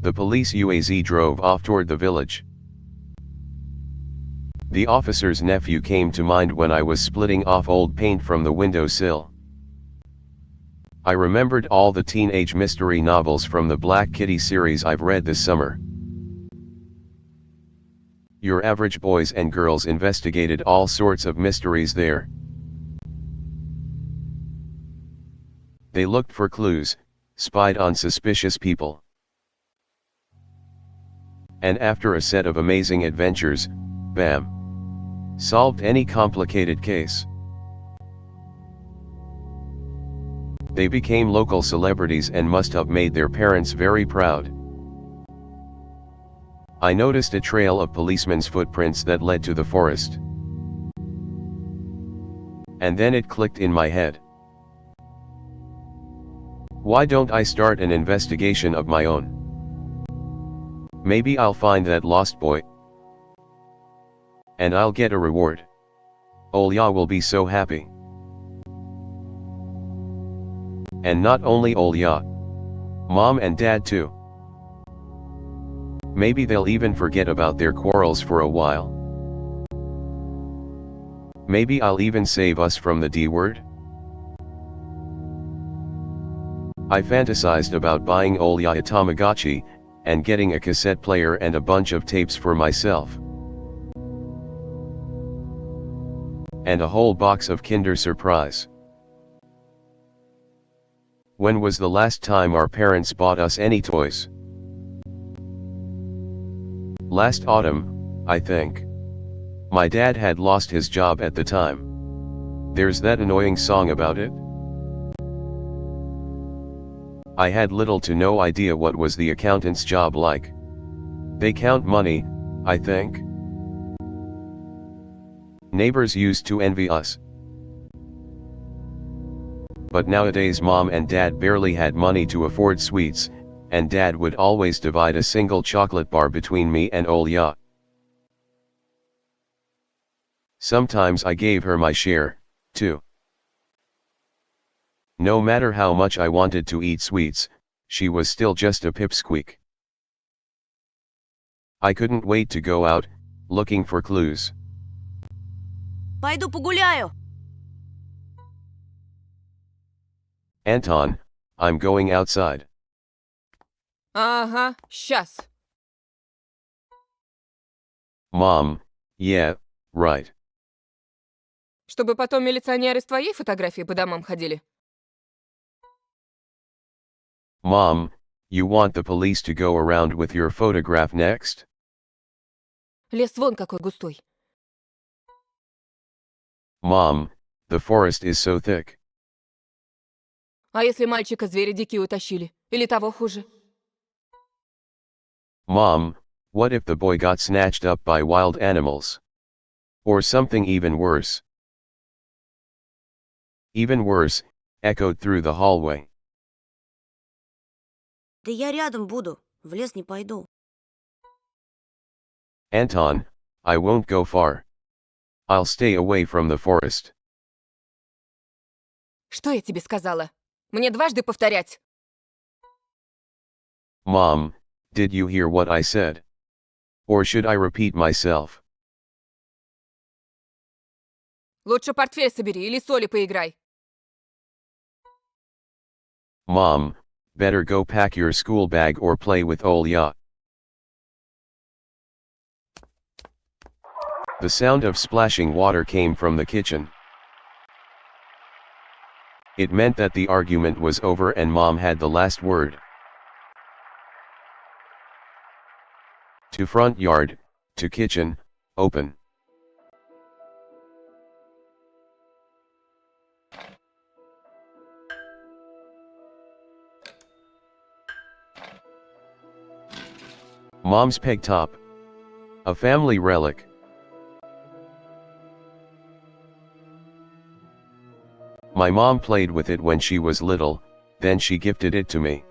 The police UAZ drove off toward the village. The officer's nephew came to mind when I was splitting off old paint from the windowsill. I remembered all the teenage mystery novels from the Black Kitty series I've read this summer. Your average boys and girls investigated all sorts of mysteries there. They looked for clues, spied on suspicious people. And after a set of amazing adventures, bam! Solved any complicated case. They became local celebrities and must have made their parents very proud. I noticed a trail of policemen's footprints that led to the forest. And then it clicked in my head. Why don't I start an investigation of my own? Maybe I'll find that lost boy. And I'll get a reward. Olya will be so happy. And not only Olya. Mom and Dad too. Maybe they'll even forget about their quarrels for a while. Maybe I'll even save us from the D word. I fantasized about buying Olya a Tamagotchi, and getting a cassette player and a bunch of tapes for myself. And a whole box of Kinder Surprise. When was the last time our parents bought us any toys? Last autumn, I think. My dad had lost his job at the time. There's that annoying song about it. I had little to no idea what was the accountant's job like. They count money, I think. Neighbors used to envy us. But nowadays Mom and Dad barely had money to afford sweets, and Dad would always divide a single chocolate bar between me and Olya. Sometimes I gave her my share, too. No matter how much I wanted to eat sweets, she was still just a pipsqueak. I couldn't wait to go out, looking for clues. Пойду погуляю. Anton, I'm going outside. Ага, сейчас. Mom, yeah, right. Чтобы потом милиционеры с твоей фотографией по домам ходили? Mom, you want the police to go around with your photograph next? Лес вон какой густой. Mom, the forest is so thick. А если мальчика звери дикие утащили? Или того хуже? Mom, what if the boy got snatched up by wild animals? Or something even worse? Even worse, echoed through the hallway. Да я рядом буду, в лес не пойду. Anton, I won't go far. I'll stay away from the forest. Что я тебе сказала? Мне дважды повторять. Mom, did you hear what I said? Or should I repeat myself? Лучше портфель собери или соли поиграй. Mom, better go pack your school bag or play with Olya. The sound of splashing water came from the kitchen. It meant that the argument was over and Mom had the last word. To front yard, to kitchen, open. Mom's peg top. A family relic. My mom played with it when she was little, then she gifted it to me.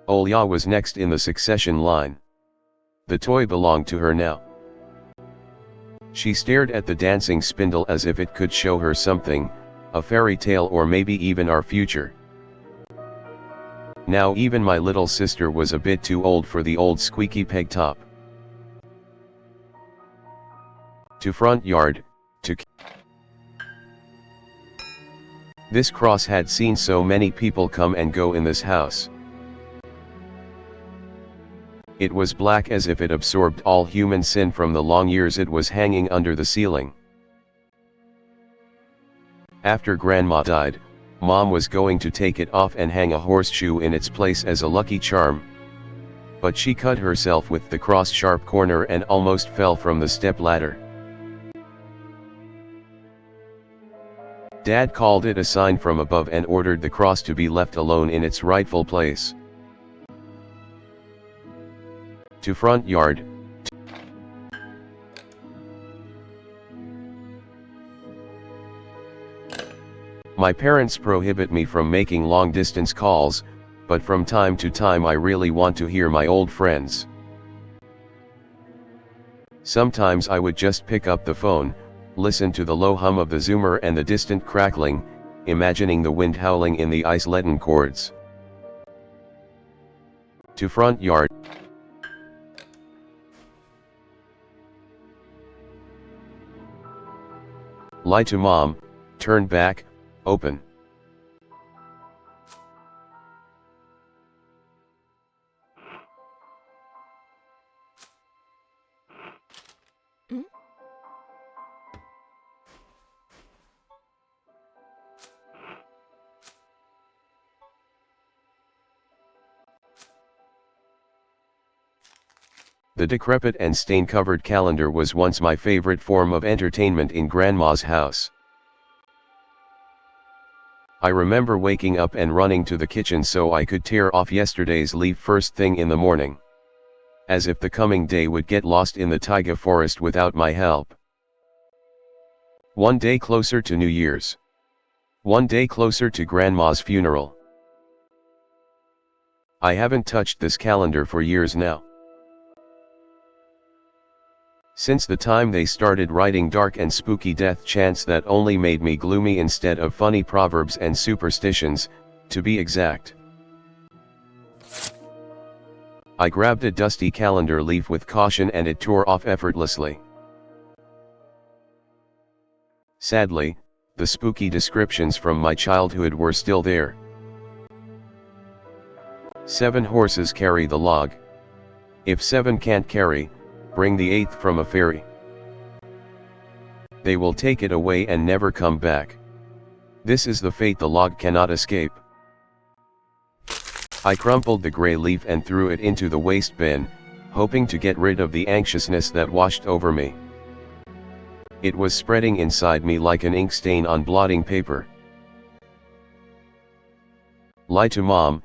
Olya was next in the succession line. The toy belonged to her now. She stared at the dancing spindle as if it could show her something, a fairy tale or maybe even our future. Now even my little sister was a bit too old for the old squeaky peg top. To front yard, to... This cross had seen so many people come and go in this house. It was black as if it absorbed all human sin from the long years it was hanging under the ceiling. After Grandma died, Mom was going to take it off and hang a horseshoe in its place as a lucky charm. But she cut herself with the cross sharp corner and almost fell from the step ladder. Dad called it a sign from above and ordered the cross to be left alone in its rightful place. To front yard. My parents prohibit me from making long-distance calls, but from time to time I really want to hear my old friends. Sometimes I would just pick up the phone, listen to the low hum of the zoomer and the distant crackling, imagining the wind howling in the ice-leaden cords. To front yard. Lie to Mom, turn back, open. The decrepit and stain-covered calendar was once my favorite form of entertainment in Grandma's house. I remember waking up and running to the kitchen so I could tear off yesterday's leaf first thing in the morning. As if the coming day would get lost in the taiga forest without my help. One day closer to New Year's. One day closer to Grandma's funeral. I haven't touched this calendar for years now. Since the time they started writing dark and spooky death chants that only made me gloomy instead of funny proverbs and superstitions, to be exact. I grabbed a dusty calendar leaf with caution and it tore off effortlessly. Sadly, the spooky descriptions from my childhood were still there. 7 horses carry the log. If 7 can't carry, bring the 8th from a ferry. They will take it away and never come back. This is the fate the log cannot escape. I crumpled the gray leaf and threw it into the waste bin, hoping to get rid of the anxiousness that washed over me. It was spreading inside me like an ink stain on blotting paper. Lie to mom.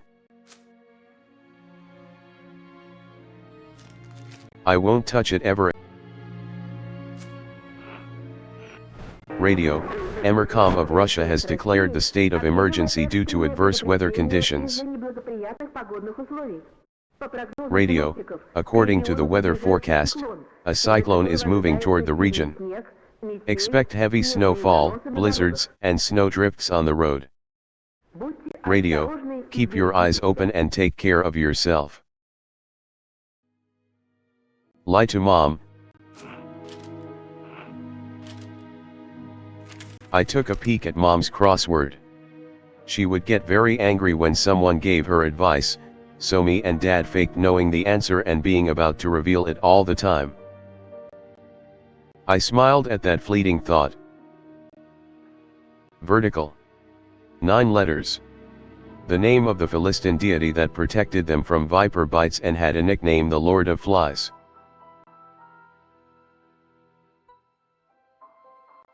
I won't touch it ever. Radio, Emercom of Russia has declared the state of emergency due to adverse weather conditions. Radio, according to the weather forecast, a cyclone is moving toward the region. Expect heavy snowfall, blizzards, and snowdrifts on the road. Radio, keep your eyes open and take care of yourself. Lie to mom. I took a peek at mom's crossword. She would get very angry when someone gave her advice, so me and dad faked knowing the answer and being about to reveal it all the time. I smiled at that fleeting thought. Vertical. 9 letters. The name of the Philistine deity that protected them from viper bites and had a nickname, the Lord of Flies.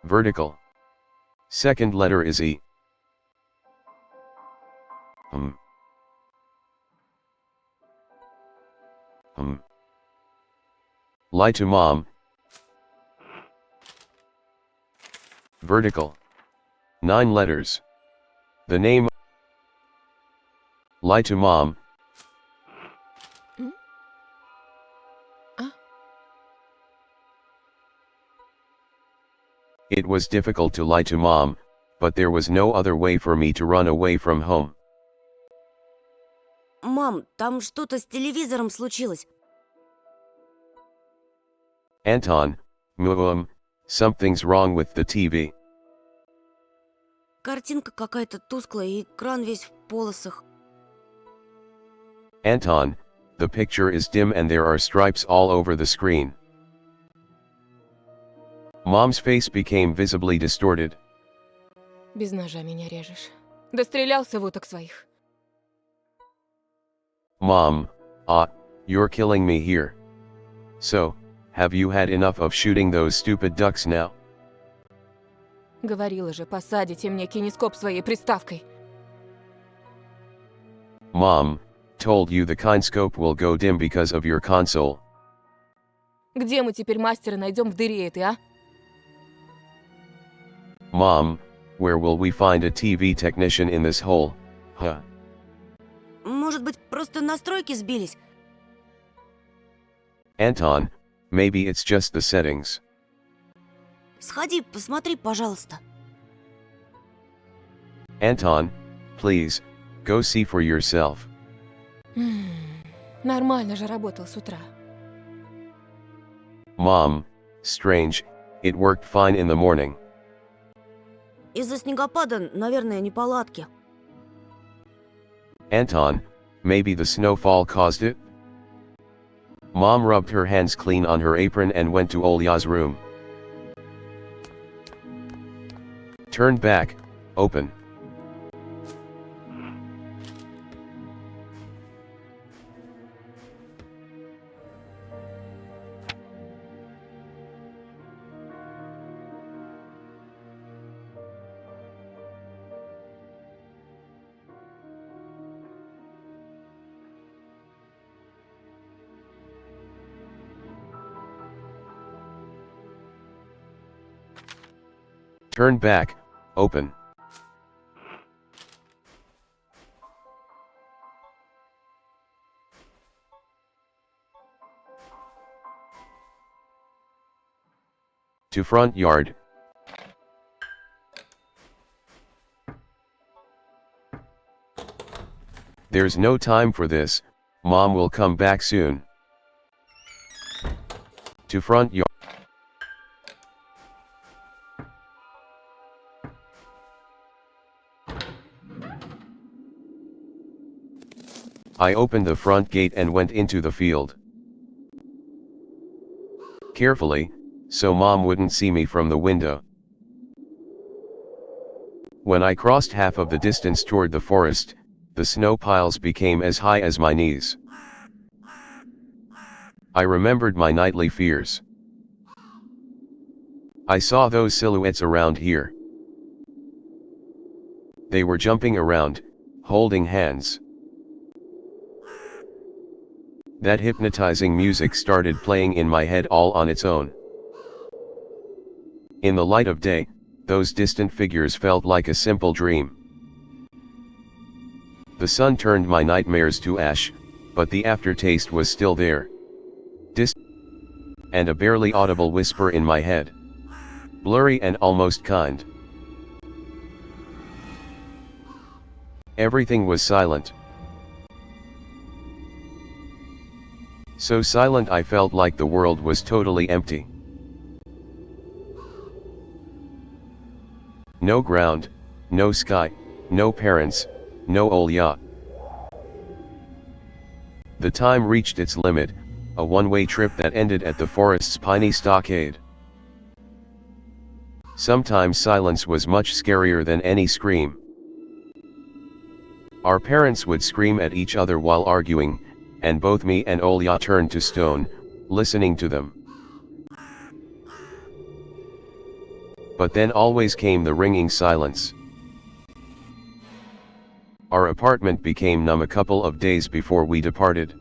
Vertical. Second letter is E. Lie to mom. Vertical. 9 letters. The name. Lie to mom. It was difficult to lie to mom, but there was no other way for me to run away from home. Мам, там что-то с телевизором случилось. Anton, something's wrong with the TV. Картинка какая-то тусклая и экран весь в полосах. Anton, the picture is dim and there are stripes all over the screen. Mom's face became visibly distorted. Без ножа меня режешь. Дострелялся в уток своих. Mom, you're killing me here. So, have you had enough of shooting those stupid ducks now? Говорила же, посадите мне кинескоп своей приставкой. Mom, told you the kinescope will go dim because of your console. Где мы теперь мастера найдем в дыре этой, а? Mom, where will we find a TV technician in this hole, huh? Может быть, просто настройки сбились? Anton, maybe it's just the settings. Сходи, посмотри, пожалуйста. Anton, please, go see for yourself. Нормально же работал с утра. Mom, strange, it worked fine in the morning. Из-за снегопада, наверное, неполадки. Anton, maybe the snowfall caused it? Mom rubbed her hands clean on her apron and went to Olya's room. Turn back, open. Turn back, open. To front yard. There's no time for this, Mom will come back soon. To front yard. I opened the front gate and went into the field. carefully, so Mom wouldn't see me from the window. When I crossed half of the distance toward the forest, the snow piles became as high as my knees. I remembered my nightly fears. I saw those silhouettes around here. They were jumping around, holding hands. That hypnotizing music started playing in my head all on its own. In the light of day, those distant figures felt like a simple dream. The sun turned my nightmares to ash, but the aftertaste was still there. And a barely audible whisper in my head. Blurry and almost kind. Everything was silent. So silent I felt like the world was totally empty. No ground, no sky, no parents, no Olya. The time reached its limit, a one-way trip that ended at the forest's piney stockade. Sometimes silence was much scarier than any scream. Our parents would scream at each other while arguing, and both me and Olya turned to stone, listening to them. But then always came the ringing silence. Our apartment became numb a couple of days before we departed.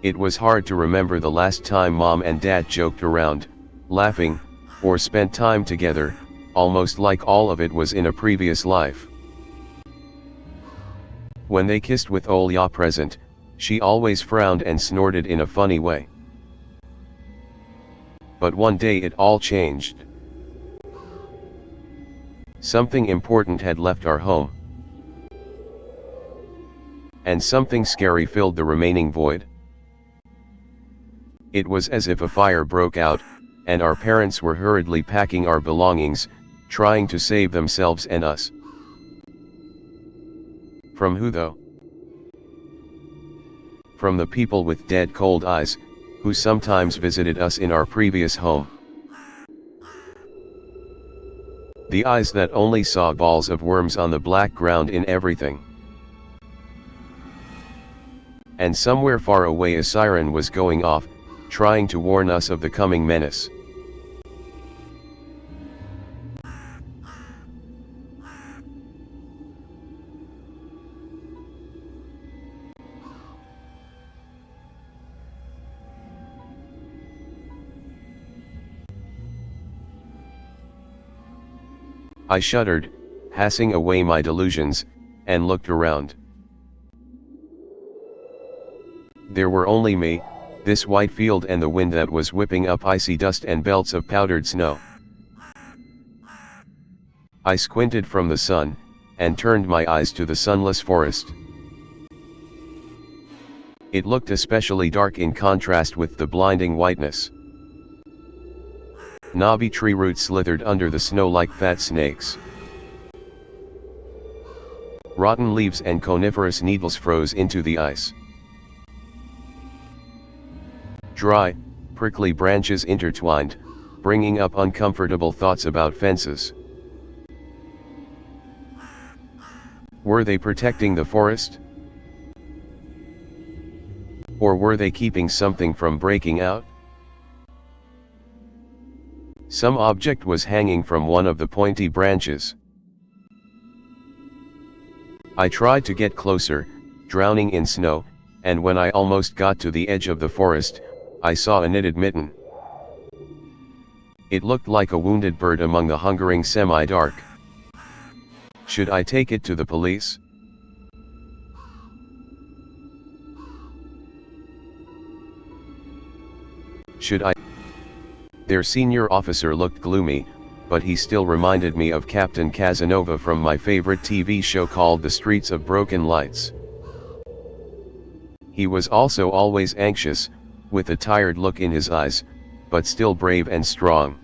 It was hard to remember the last time Mom and Dad joked around, laughing, or spent time together, almost like all of it was in a previous life. When they kissed with Olya present, she always frowned and snorted in a funny way. But one day it all changed. Something important had left our home. And something scary filled the remaining void. It was as if a fire broke out, and our parents were hurriedly packing our belongings, trying to save themselves and us. From who though? From the people with dead cold eyes, who sometimes visited us in our previous home. The eyes that only saw balls of worms on the black ground in everything. And somewhere far away a siren was going off, trying to warn us of the coming menace. I shuddered, hissing away my delusions, and looked around. There were only me, this white field and the wind that was whipping up icy dust and belts of powdered snow. I squinted from the sun, and turned my eyes to the sunless forest. It looked especially dark in contrast with the blinding whiteness. Knobby tree roots slithered under the snow like fat snakes. Rotten leaves and coniferous needles froze into the ice. Dry, prickly branches intertwined, bringing up uncomfortable thoughts about fences. Were they protecting the forest? Or were they keeping something from breaking out? Some object was hanging from one of the pointy branches. I tried to get closer, drowning in snow, and when I almost got to the edge of the forest, I saw a knitted mitten. It looked like a wounded bird among the hungering semi-dark. Should I take it to the police? Should I? Their senior officer looked gloomy, but he still reminded me of Captain Casanova from my favorite TV show called The Streets of Broken Lights. He was also always anxious, with a tired look in his eyes, but still brave and strong.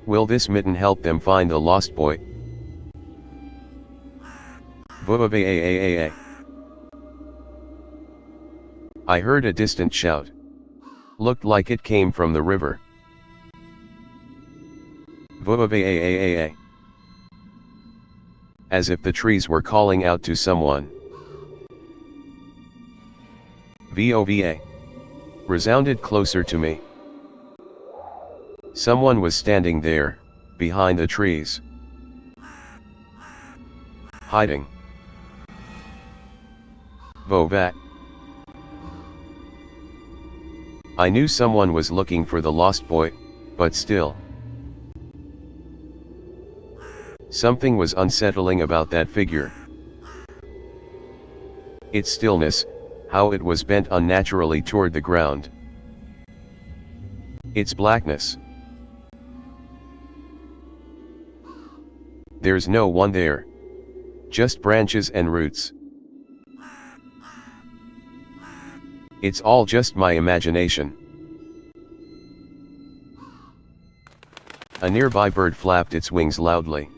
Will this mitten help them find the lost boy? I heard a distant shout. Looked like it came from the river. Voa. As if the trees were calling out to someone. Vova. Resounded closer to me. Someone was standing there, behind the trees. Hiding. Vovat. I knew someone was looking for the lost boy, but still. Something was unsettling about that figure. Its stillness, how it was bent unnaturally toward the ground. Its blackness. There's no one there. Just branches and roots. It's all just my imagination. A nearby bird flapped its wings loudly.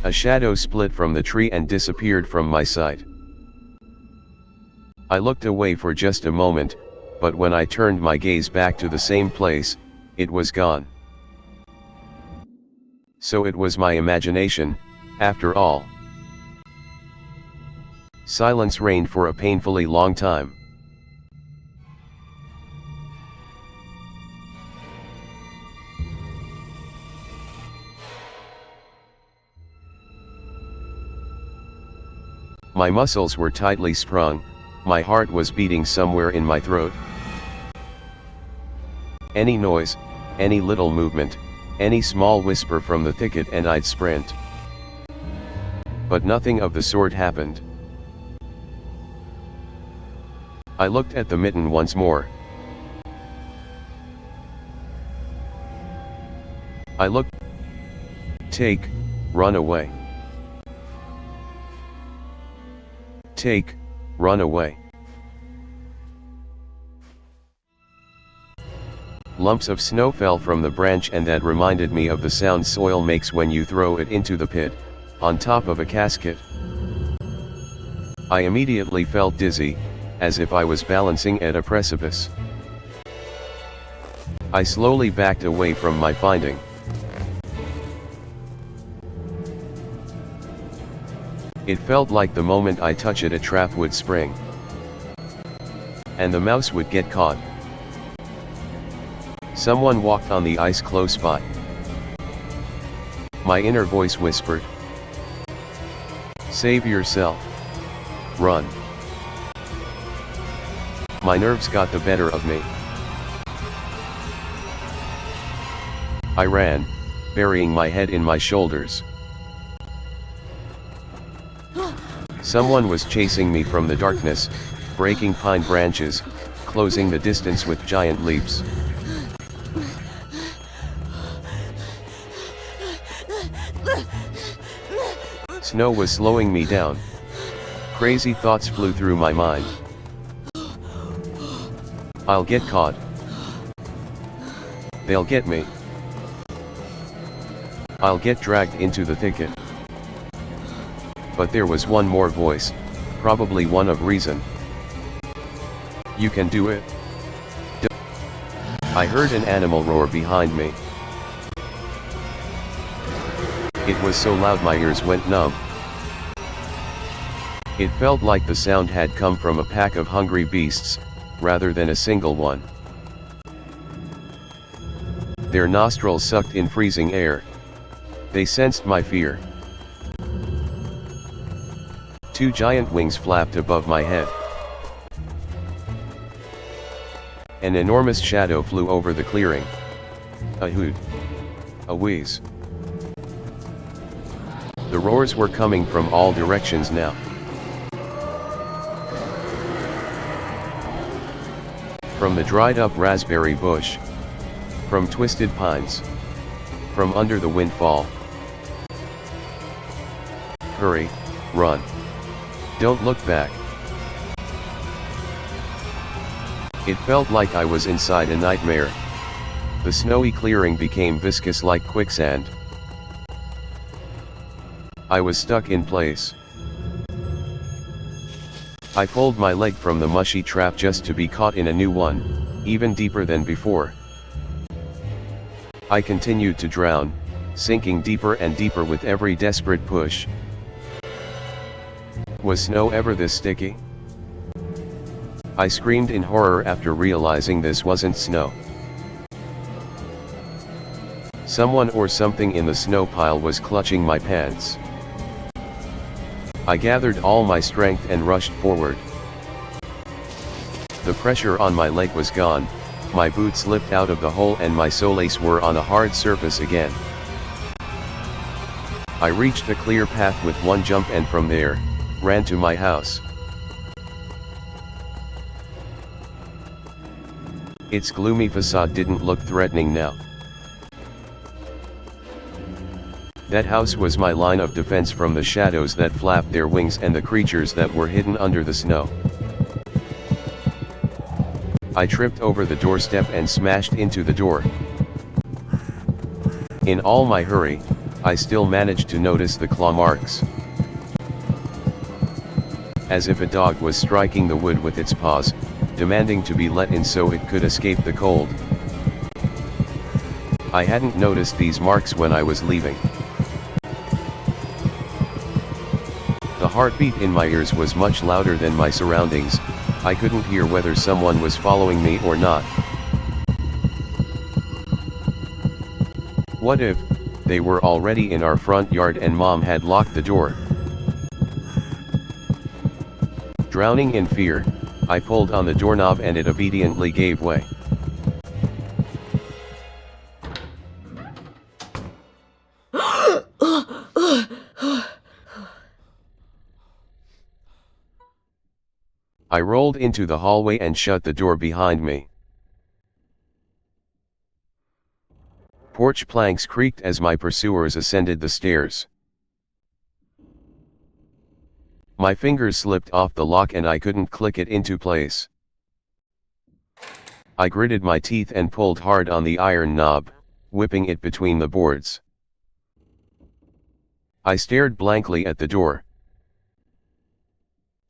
A shadow split from the tree and disappeared from my sight. I looked away for just a moment, but when I turned my gaze back to the same place, it was gone. So it was my imagination, after all. Silence reigned for a painfully long time. My muscles were tightly sprung, my heart was beating somewhere in my throat. Any noise, any little movement, any small whisper from the thicket and I'd sprint. But nothing of the sort happened. I looked at the mitten once more. I looked. Take, run away. Take, run away. Lumps of snow fell from the branch and that reminded me of the sound soil makes when you throw it into the pit, on top of a casket. I immediately felt dizzy, as if I was balancing at a precipice. I slowly backed away from my finding. It felt like the moment I touch it a trap would spring. And the mouse would get caught. Someone walked on the ice close by. My inner voice whispered, "Save yourself. Run." My nerves got the better of me. I ran, burying my head in my shoulders. Someone was chasing me from the darkness, breaking pine branches, closing the distance with giant leaps. Snow was slowing me down. Crazy thoughts flew through my mind. I'll get caught. They'll get me. I'll get dragged into the thicket. But there was one more voice, probably one of reason. You can do it. I heard an animal roar behind me. It was so loud my ears went numb. It felt like the sound had come from a pack of hungry beasts, rather than a single one. Their nostrils sucked in freezing air. They sensed my fear. Two giant wings flapped above my head. An enormous shadow flew over the clearing. A hoot. A wheeze. The roars were coming from all directions now. From the dried up raspberry bush. From twisted pines. From under the windfall. Hurry, run. Don't look back. It felt like I was inside a nightmare. The snowy clearing became viscous like quicksand. I was stuck in place. I pulled my leg from the mushy trap just to be caught in a new one, even deeper than before. I continued to drown, sinking deeper and deeper with every desperate push. Was snow ever this sticky? I screamed in horror after realizing this wasn't snow. Someone or something in the snow pile was clutching my pants. I gathered all my strength and rushed forward. The pressure on my leg was gone, my boots slipped out of the hole and my soles were on a hard surface again. I reached a clear path with one jump and from there, ran to my house. Its gloomy facade didn't look threatening now. That house was my line of defense from the shadows that flapped their wings and the creatures that were hidden under the snow. I tripped over the doorstep and smashed into the door. In all my hurry, I still managed to notice the claw marks. As if a dog was striking the wood with its paws, demanding to be let in so it could escape the cold. I hadn't noticed these marks when I was leaving. The heartbeat in my ears was much louder than my surroundings. I couldn't hear whether someone was following me or not. What if they were already in our front yard and Mom had locked the door? Drowning in fear, I pulled on the doorknob and it obediently gave way. I rolled into the hallway and shut the door behind me. Porch planks creaked as my pursuers ascended the stairs. My fingers slipped off the lock and I couldn't click it into place. I gritted my teeth and pulled hard on the iron knob, whipping it between the boards. I stared blankly at the door.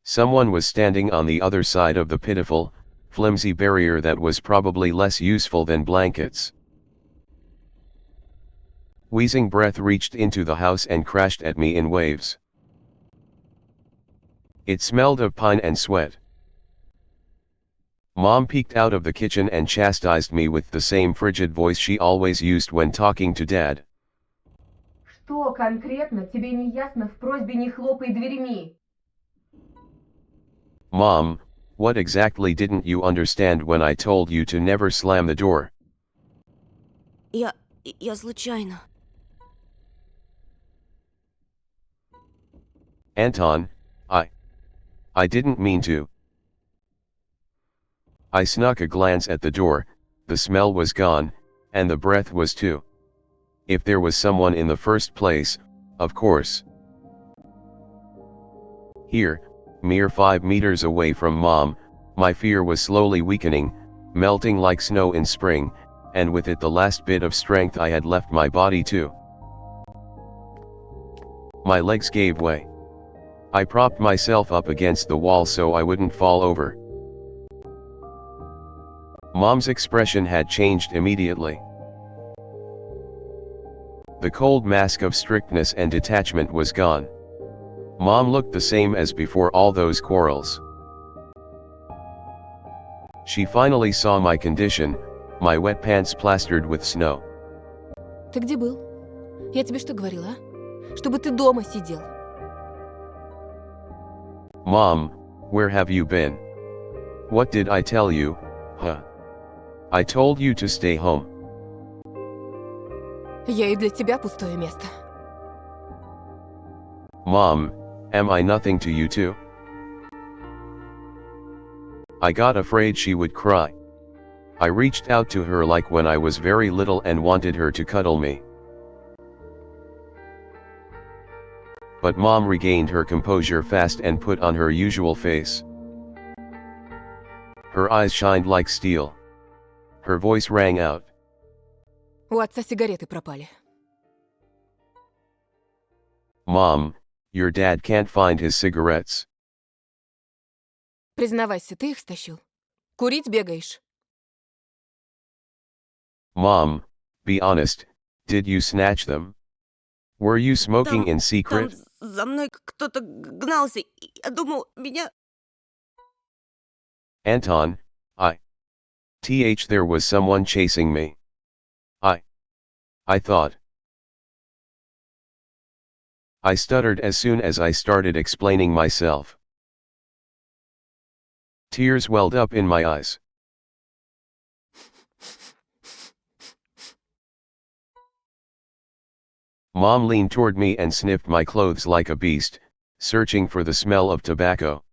Someone was standing on the other side of the pitiful, flimsy barrier that was probably less useful than blankets. Wheezing breath reached into the house and crashed at me in waves. It smelled of pine and sweat. Mom peeked out of the kitchen and chastised me with the same frigid voice she always used when talking to Dad. Что конкретно тебе не ясно в просьбе не хлопай дверьми? Mom, what exactly didn't you understand when I told you to never slam the door? Я случайно. Anton, I didn't mean to. I snuck a glance at the door, the smell was gone, and the breath was too. If there was someone in the first place, of course. Here, mere 5 meters away from Mom, my fear was slowly weakening, melting like snow in spring, and with it the last bit of strength I had left my body too. My legs gave way. I propped myself up against the wall so I wouldn't fall over. Mom's expression had changed immediately. The cold mask of strictness and detachment was gone. Mom looked the same as before all those quarrels. She finally saw my condition, my wet pants plastered with snow. Ты где был? Я тебе что говорила, а? Чтобы ты дома сидел. Mom, where have you been? What did I tell you, huh? I told you to stay home. Я и для тебя пустое место. Mom, am I nothing to you too? I got afraid she would cry. I reached out to her like when I was very little and wanted her to cuddle me. But Mom regained her composure fast and put on her usual face. Her eyes shined like steel. Her voice rang out. У отца сигареты пропали. Mom, your dad can't find his cigarettes. Признавайся, ты их стащил? Курить бегаешь? Mom, be honest, did you snatch them? Were you smoking in Там secret? за мной кто-то гнался, и я думал, меня... Anton, there was someone chasing me. I thought. I stuttered as soon as I started explaining myself. Tears welled up in my eyes. Mom leaned toward me and sniffed my clothes like a beast, searching for the smell of tobacco.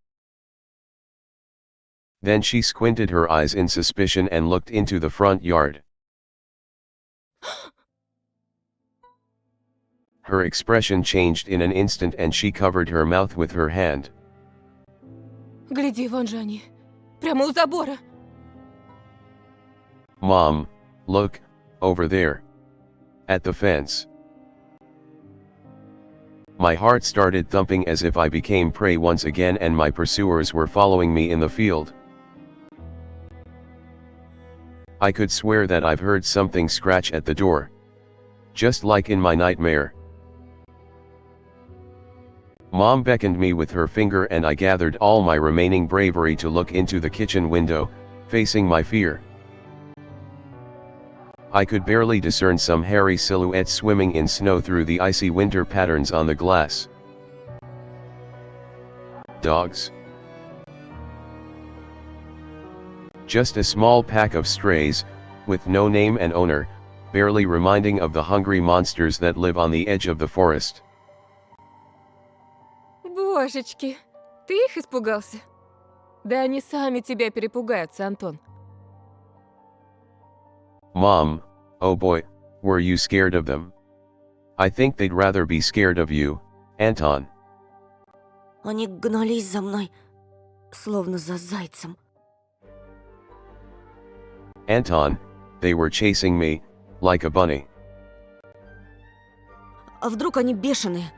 Then she squinted her eyes in suspicion and looked into the front yard. Her expression changed in an instant and she covered her mouth with her hand. Гляди, вон же они. Прямо у забора. Mom, look, over there. At the fence. My heart started thumping as if I became prey once again and my pursuers were following me in the field. I could swear that I've heard something scratch at the door. Just like in my nightmare. Mom beckoned me with her finger and I gathered all my remaining bravery to look into the kitchen window, facing my fear. I could barely discern some hairy silhouettes swimming in snow through the icy winter patterns on the glass. Dogs? Just a small pack of strays, with no name and owner, barely reminding of the hungry monsters that live on the edge of the forest. Божечки, ты их испугался? Да они сами тебя перепугаются, Антон. Mom, oh boy, were you scared of them? I think they'd rather be scared of you, Anton. Они гнались за мной, словно за зайцем. Anton, they were chasing me, like a bunny. А вдруг они бешеные?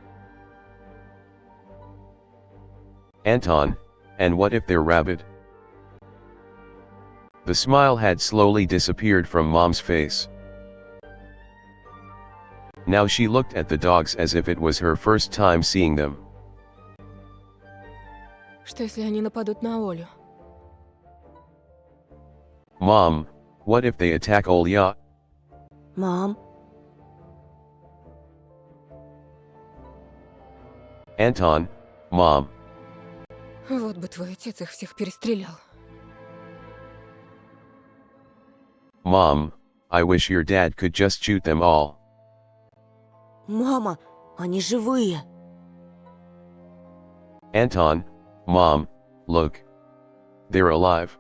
Anton, and what if they're rabid? The smile had slowly disappeared from Mom's face. Now she looked at the dogs as if it was her first time seeing them. Что если они нападут на Олю? Mom, what if they attack Olya? Мам, Anton, Mom. Вот бы твой отец их всех перестрелял. Mom, I wish your dad could just shoot them all. мама, они живые. Anton, Mom, look. They're alive.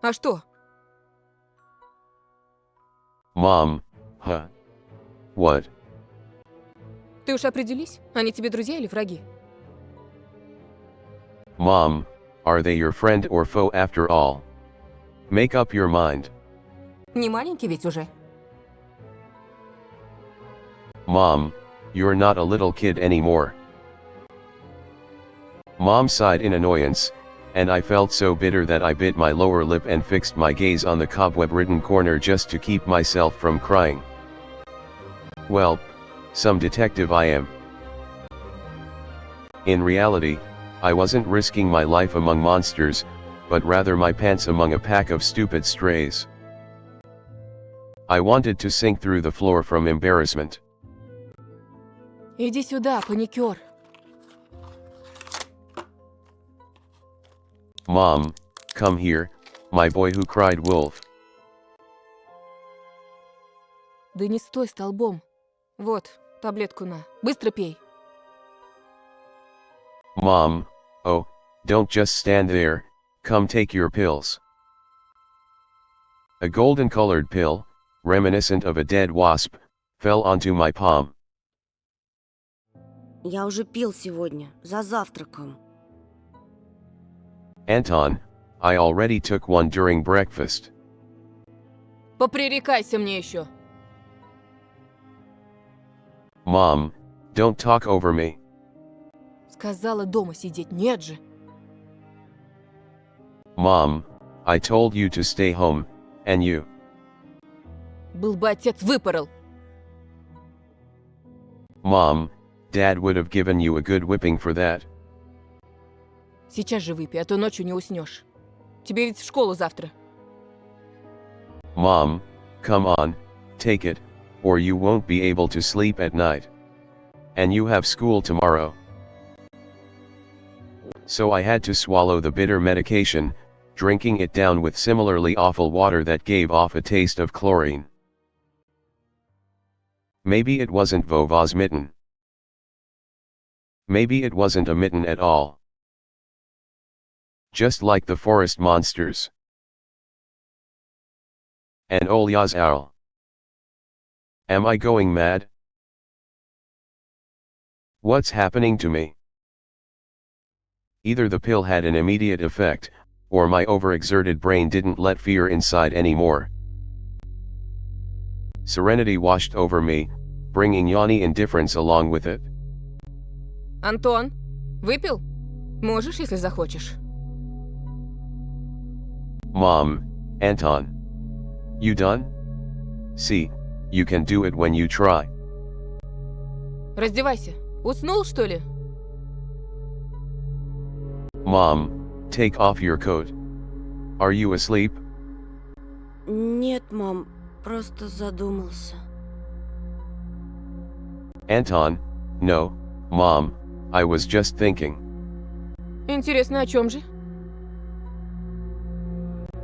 А что? Mom, huh? What? Ты уж определись, они тебе друзья или враги? Mom, are they your friend or foe after all? Make up your mind. Не маленький ведь уже. Mom, you're not a little kid anymore. Mom sighed in annoyance, and I felt so bitter that I bit my lower lip and fixed my gaze on the cobweb-ridden corner just to keep myself from crying. Well, some detective I am. In reality, I wasn't risking my life among monsters, but rather my pants among a pack of stupid strays. I wanted to sink through the floor from embarrassment. Иди сюда, паникер. Mom, come here, my boy who cried wolf. Да не стой столбом. Вот, таблетку на. Быстро пей. Mom, oh, don't just stand there, come take your pills. A golden-colored pill, reminiscent of a dead wasp, fell onto my palm. Я уже пил сегодня, за завтраком. Anton, I already took one during breakfast. Попререкайся мне еще. Mom, don't talk over me. Сказала дома сидеть, нет же. Mom, I told you to stay home, and you. Был бы отец, выпорол. Mom, Dad would have given you a good whipping for that. Сейчас же выпей, а то ночью не уснешь. Тебе ведь в школу завтра. Mom, come on, take it, or you won't be able to sleep at night. And you have school tomorrow. So I had to swallow the bitter medication, drinking it down with similarly awful water that gave off a taste of chlorine. Maybe it wasn't Vova's mitten. Maybe it wasn't a mitten at all. Just like the forest monsters. And Olya's owl. Am I going mad? What's happening to me? Either the pill had an immediate effect, or my overexerted brain didn't let fear inside anymore. Serenity washed over me, bringing yawny indifference along with it. Антон, выпил? Можешь, если захочешь. Mom, Anton. You done? See, you can do it when you try. Раздевайся. Уснул, что ли? Mom, take off your coat. Are you asleep? Нет, мам, просто задумался. Anton, no, Mom, I was just thinking. Интересно, о чем же?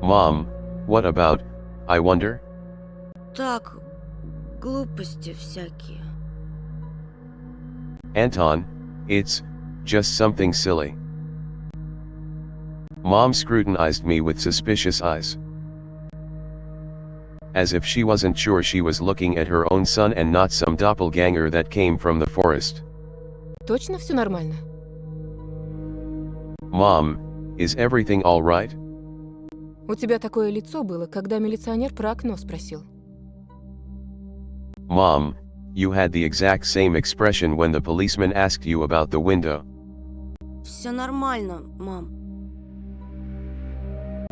Mom, what about, I wonder? Так, глупости всякие. Anton, it's just something silly. Mom scrutinized me with suspicious eyes. As if she wasn't sure she was looking at her own son and not some doppelganger that came from the forest. Точно все нормально? Mom, is everything all right? У тебя такое лицо было, когда милиционер про окно спросил. Mom, you had the exact same expression when the policeman asked you about the window. Все нормально, мам.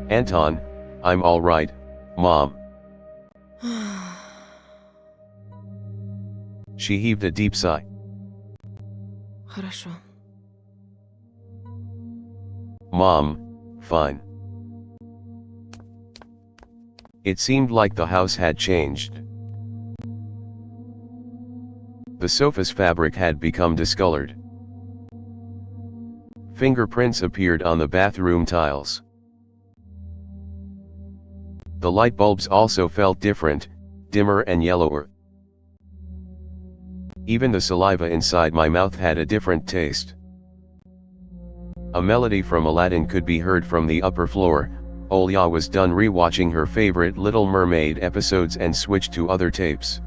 Anton, I'm all right, Mom. She heaved a deep sigh. Хорошо. Mom, fine. It seemed like the house had changed. The sofa's fabric had become discolored. Fingerprints appeared on the bathroom tiles. The light bulbs also felt different, dimmer and yellower. Even the saliva inside my mouth had a different taste. A melody from Aladdin could be heard from the upper floor. Olya was done rewatching her favorite Little Mermaid episodes and switched to other tapes.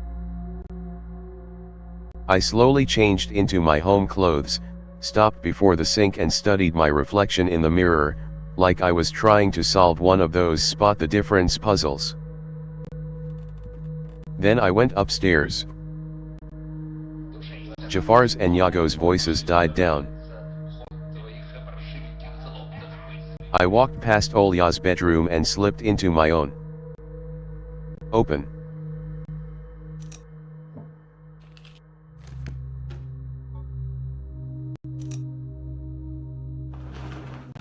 I slowly changed into my home clothes, stopped before the sink and studied my reflection in the mirror, like I was trying to solve one of those spot the difference puzzles. Then I went upstairs. Jafar's and Yago's voices died down. I walked past Olya's bedroom and slipped into my own. Open.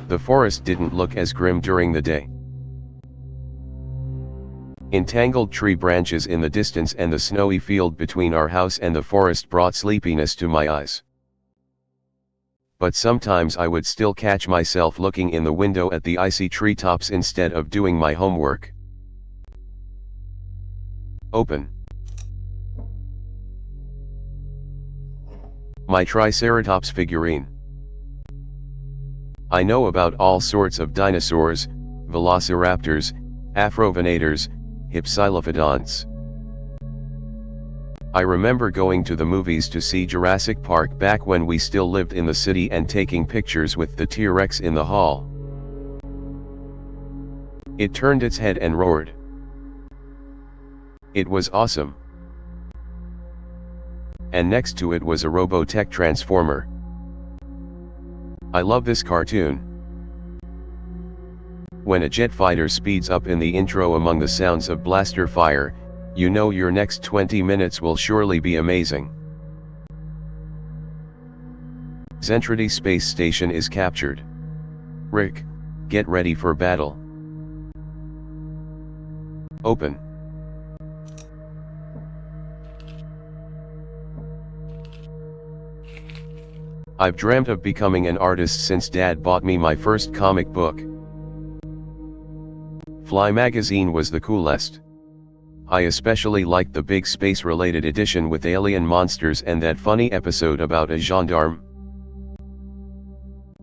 The forest didn't look as grim during the day. Entangled tree branches in the distance and the snowy field between our house and the forest brought sleepiness to my eyes. But sometimes I would still catch myself looking in the window at the icy treetops instead of doing my homework. Open. My Triceratops figurine. I know about all sorts of dinosaurs, velociraptors, afrovenators, hypsilophodonts. I remember going to the movies to see Jurassic Park back when we still lived in the city and taking pictures with the T-Rex in the hall. It turned its head and roared. It was awesome. And next to it was a Robotech transformer. I love this cartoon. When a jet fighter speeds up in the intro among the sounds of blaster fire, you know your next 20 minutes will surely be amazing. Zentradi space station is captured. Rick, get ready for battle. Open. I've dreamt of becoming an artist since Dad bought me my first comic book. Fly magazine was the coolest. I especially liked the big space-related edition with alien monsters and that funny episode about a gendarme.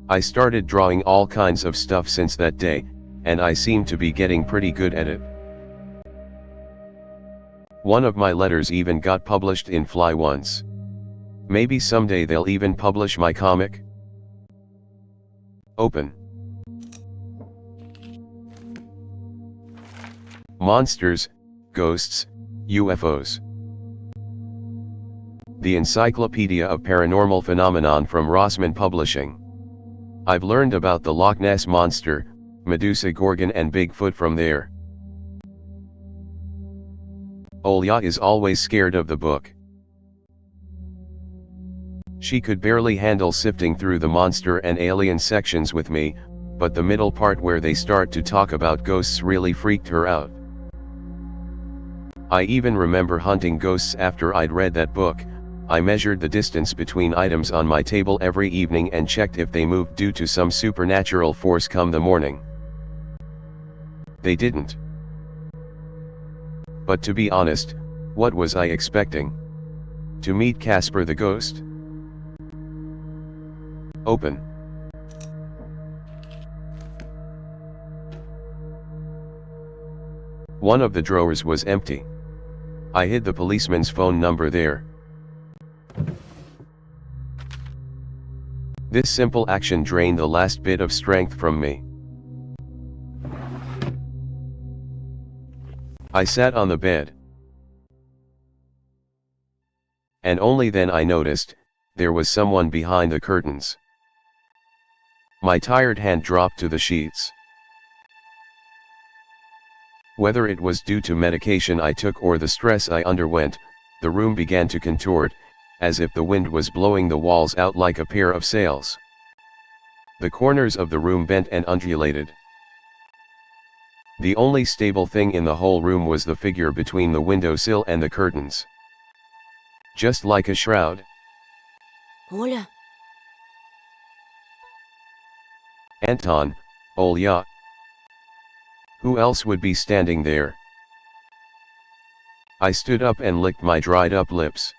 I started drawing all kinds of stuff since that day, and I seem to be getting pretty good at it. One of my letters even got published in Fly once. Maybe someday they'll even publish my comic? Open. Monsters, ghosts, UFOs. The Encyclopedia of Paranormal Phenomenon from Rossmann Publishing. I've learned about the Loch Ness Monster, Medusa Gorgon and Bigfoot from there. Olya is always scared of the book. She could barely handle sifting through the monster and alien sections with me, but the middle part where they start to talk about ghosts really freaked her out. I even remember hunting ghosts after I'd read that book. I measured the distance between items on my table every evening and checked if they moved due to some supernatural force come the morning. They didn't. But to be honest, what was I expecting? To meet Casper the ghost? Open. One of the drawers was empty. I hid the policeman's phone number there. This simple action drained the last bit of strength from me. I sat on the bed. And only then I noticed, there was someone behind the curtains. My tired hand dropped to the sheets. Whether it was due to medication I took or the stress I underwent, the room began to contort, as if the wind was blowing the walls out like a pair of sails. The corners of the room bent and undulated. The only stable thing in the whole room was the figure between the windowsill and the curtains. Just like a shroud. Оля, Anton, Olya. Who else would be standing there? I stood up and licked my dried up lips.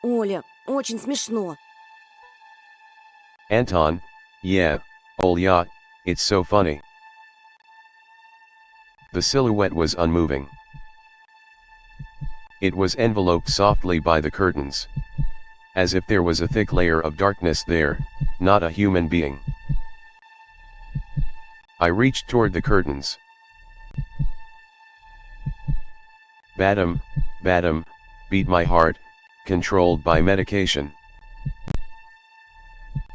Оля, очень смешно. Anton, yeah, Olya, it's so funny. The silhouette was unmoving. It was enveloped softly by the curtains. As if there was a thick layer of darkness there, not a human being. I reached toward the curtains. Badum, badum, beat my heart, controlled by medication.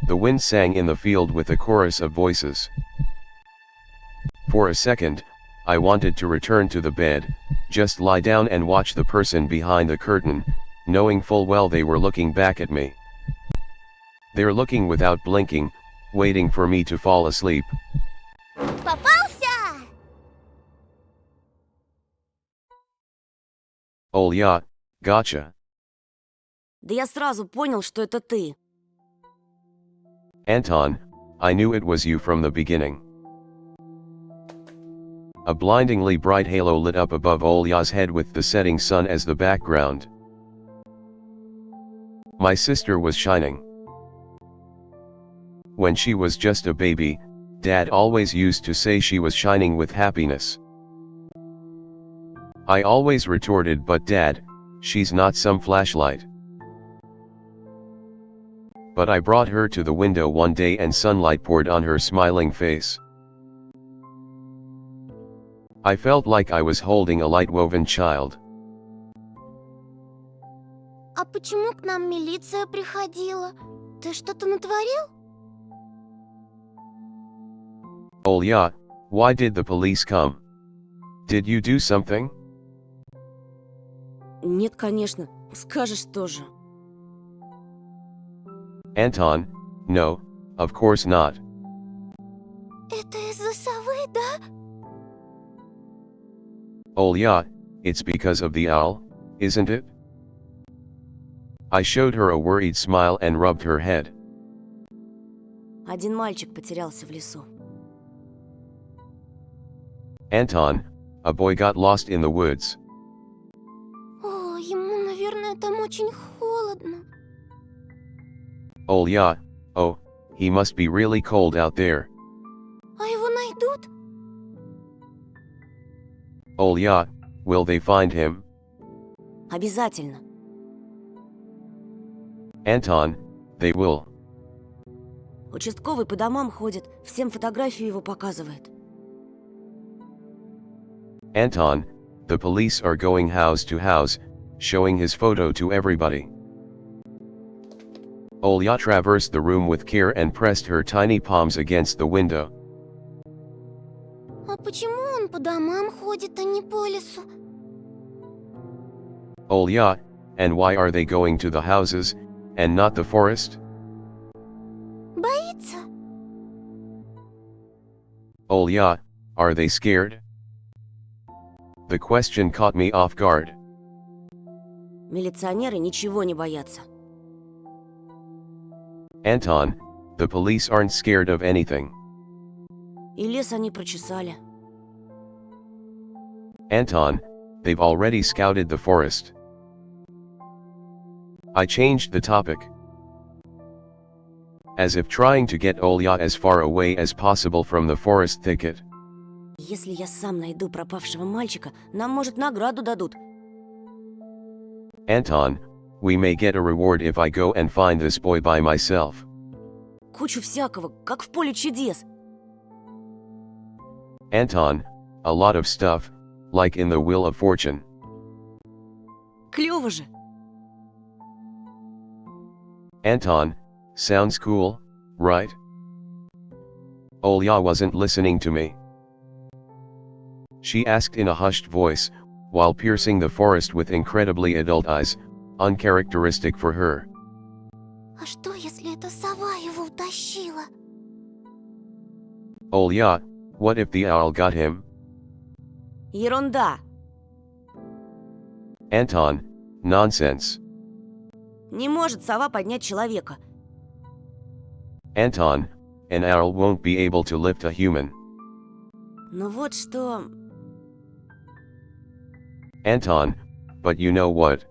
The wind sang in the field with a chorus of voices. For a second, I wanted to return to the bed, just lie down and watch the person behind the curtain, knowing full well they were looking back at me. They're looking without blinking, waiting for me to fall asleep. Попался! Olya, gotcha. Да я сразу понял, что это ты. Anton, I knew it was you from the beginning. A blindingly bright halo lit up above Olya's head with the setting sun as the background. My sister was shining. When she was just a baby, Dad always used to say she was shining with happiness. I always retorted, but Dad, she's not some flashlight. But I brought her to the window one day and sunlight poured on her smiling face. I felt like I was holding a light-woven child. А почему к нам милиция приходила? Ты что-то натворил? Olya, why did the police come? Did you do something? Нет, конечно. Скажешь тоже. Anton, no, of course not. Это из-за совы, да? Olya, it's because of the owl, isn't it? I showed her a worried smile and rubbed her head. Один мальчик потерялся в лесу. Anton, a boy got lost in the woods. О, ему, наверное, там очень холодно. Olya, oh, he must be really cold out there. А его найдут? Olya, will they find him? Обязательно. Anton, they will. Участковый по домам ходит, всем фотографию его показывает. Anton, the police are going house to house, showing his photo to everybody. Olya traversed the room with care and pressed her tiny palms against the window. А почему он по домам ходит, а не по лесу? Olya, and why are they going to the houses, and not the forest? Боится? Olya, are they scared? The question caught me off guard. Милиционеры ничего не боятся. Anton, the police aren't scared of anything. И лес они прочесали. Anton, they've already scouted the forest. I changed the topic. As if trying to get Olya as far away as possible from the forest thicket. Если я сам найду пропавшего мальчика, нам, может, награду дадут. Anton, we may get a reward if I go and find this boy by myself. Кучу всякого, как в поле чудес. Anton, a lot of stuff, like in the Wheel of Fortune. Клёво же. Anton, sounds cool, right? Olya wasn't listening to me. She asked in a hushed voice, while piercing the forest with incredibly adult eyes, uncharacteristic for her. А что, если эта сова его утащила? Olya, what if the owl got him? Ерунда. Anton, nonsense. Не может сова поднять человека. Anton, an owl won't be able to lift a human. Но вот что... Anton, but you know what?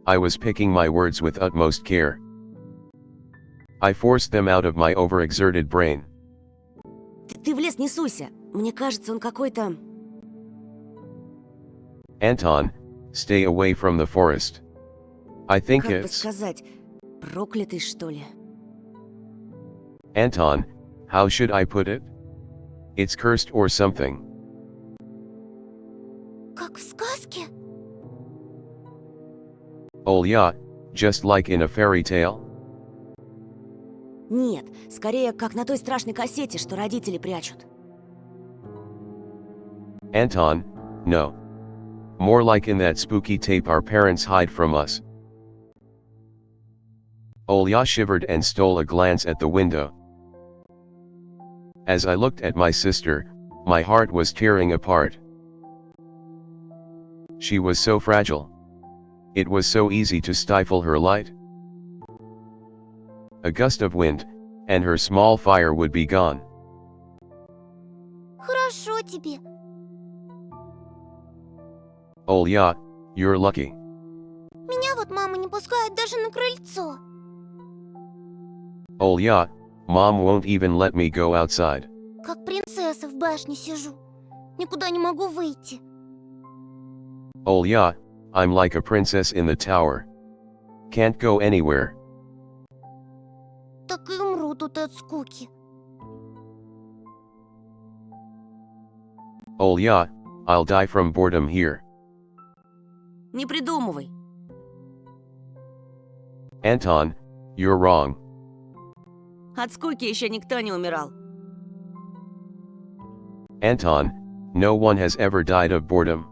I was picking my words with utmost care. I forced them out of my overexerted brain. Ты в лес не суйся. Мне кажется, он какой-то... Anton, stay away from the forest. I think Как бы it's... сказать, проклятый, что ли? Anton, how should I put it? It's cursed or something. Как в сказке? Olya, just like in a fairy tale? Нет, скорее, как на той страшной кассете, что родители прячут. Anton, no. More like in that spooky tape our parents hide from us. Olya shivered and stole a glance at the window. As I looked at my sister, my heart was tearing apart. She was so fragile. It was so easy to stifle her light. A gust of wind, and her small fire would be gone. Хорошо тебе. Olya, you're lucky. Меня вот мама не пускает даже на крыльцо. Olya, mom won't even let me go outside. Как принцесса в башне сижу. Никуда не могу выйти. Olya, I'm like a princess in the tower. Can't go anywhere. Так и умру тут от скуки. Olya, I'll die from boredom here. Не придумывай. Anton, you're wrong. От скуки еще никто не умирал. Anton, no one has ever died of boredom.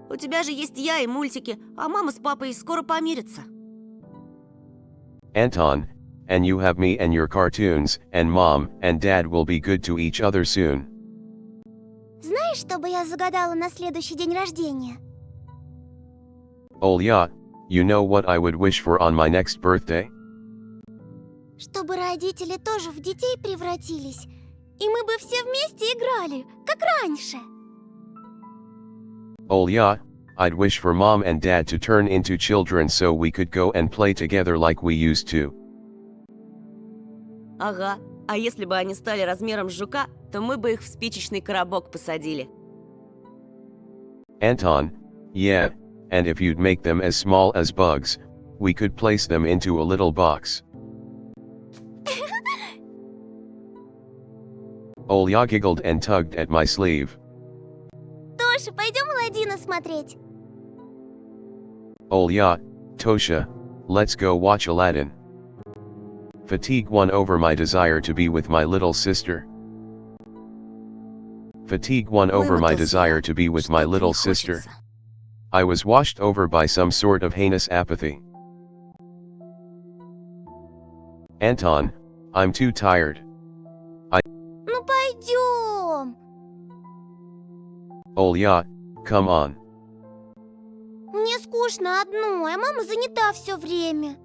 У тебя же есть я и мультики, а мама с папой скоро помирятся. Anton, and you have me and your cartoons, and mom and dad will be good to each other soon. Знаешь, что бы я загадала на следующий день рождения? Olya, you know what I would wish for on my next birthday? Чтобы родители тоже в детей превратились, и мы бы все вместе играли, как раньше. Olya, I'd wish for mom and dad to turn into children so we could go and play together like we used to. Ага, а если бы они стали размером с жука, то мы бы их в спичечный коробок посадили. Anton, yeah, and if you'd make them as small as bugs, we could place them into a little box. Olya giggled and tugged at my sleeve. Тоша, пойдем Аладдина смотреть? Olya, Tosha, let's go watch Aladdin. Fatigue won over my desire to be with my little sister. Fatigue won over my desire to be with my little sister. I was washed over by some sort of heinous apathy. Anton, I'm too tired. Ну пойдем. Olya, come on. Мне скучно одной, а мама занята все время.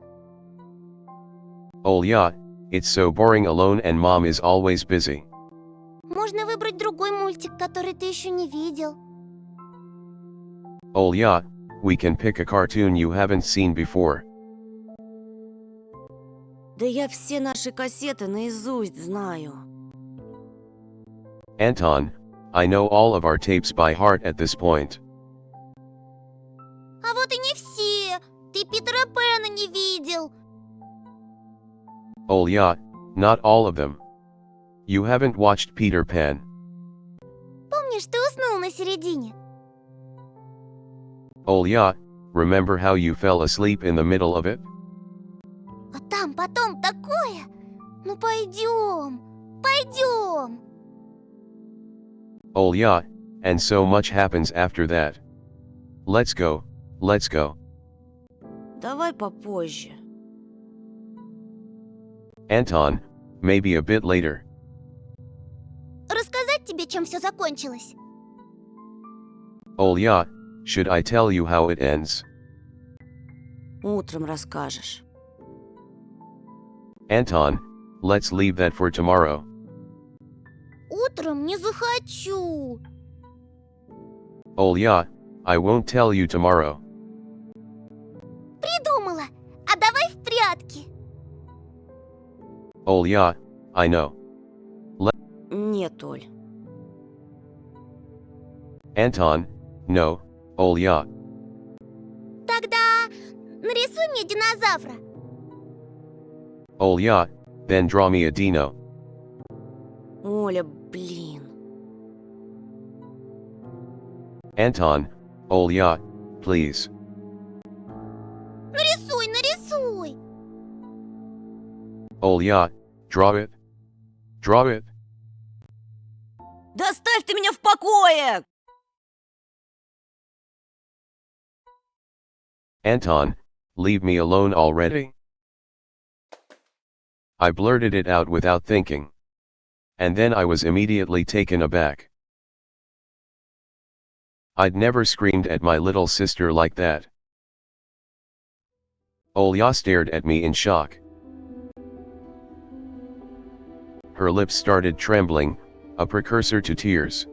Olya, it's so boring alone and mom is always busy. Можно выбрать другой мультик, который ты еще не видел. Olya, we can pick a cartoon you haven't seen before. Да я все наши кассеты наизусть знаю. Anton, I know all of our tapes by heart at this point. А вот и не все. Ты Питера Пэна не видел. Olya, not all of them. You haven't watched Peter Pan. Помнишь, ты уснул на середине? Olya, remember how you fell asleep in the middle of it? А там потом такое. Ну пойдем, пойдем. Olya, and so much happens after that. Let's go, let's go. Давай попозже. Anton, maybe a bit later. Рассказать тебе, чем все закончилось? Olya, should I tell you how it ends? Утром расскажешь. Anton, let's leave that for tomorrow. Утром не захочу. Olya, I won't tell you tomorrow. Придумала. А давай в прятки. Olya, I know. Нет, Оль. Anton, no, Olya. Тогда нарисуй мне динозавра. Olya, then draw me a dino. Оля, блин. Anton, Olya, please. Нарисуй, нарисуй. Olya, draw it. Draw it. Да оставь ты меня в покое! Anton, leave me alone already? I blurted it out without thinking. And then I was immediately taken aback. I'd never screamed at my little sister like that. Olya stared at me in shock. Her lips started trembling, a precursor to tears.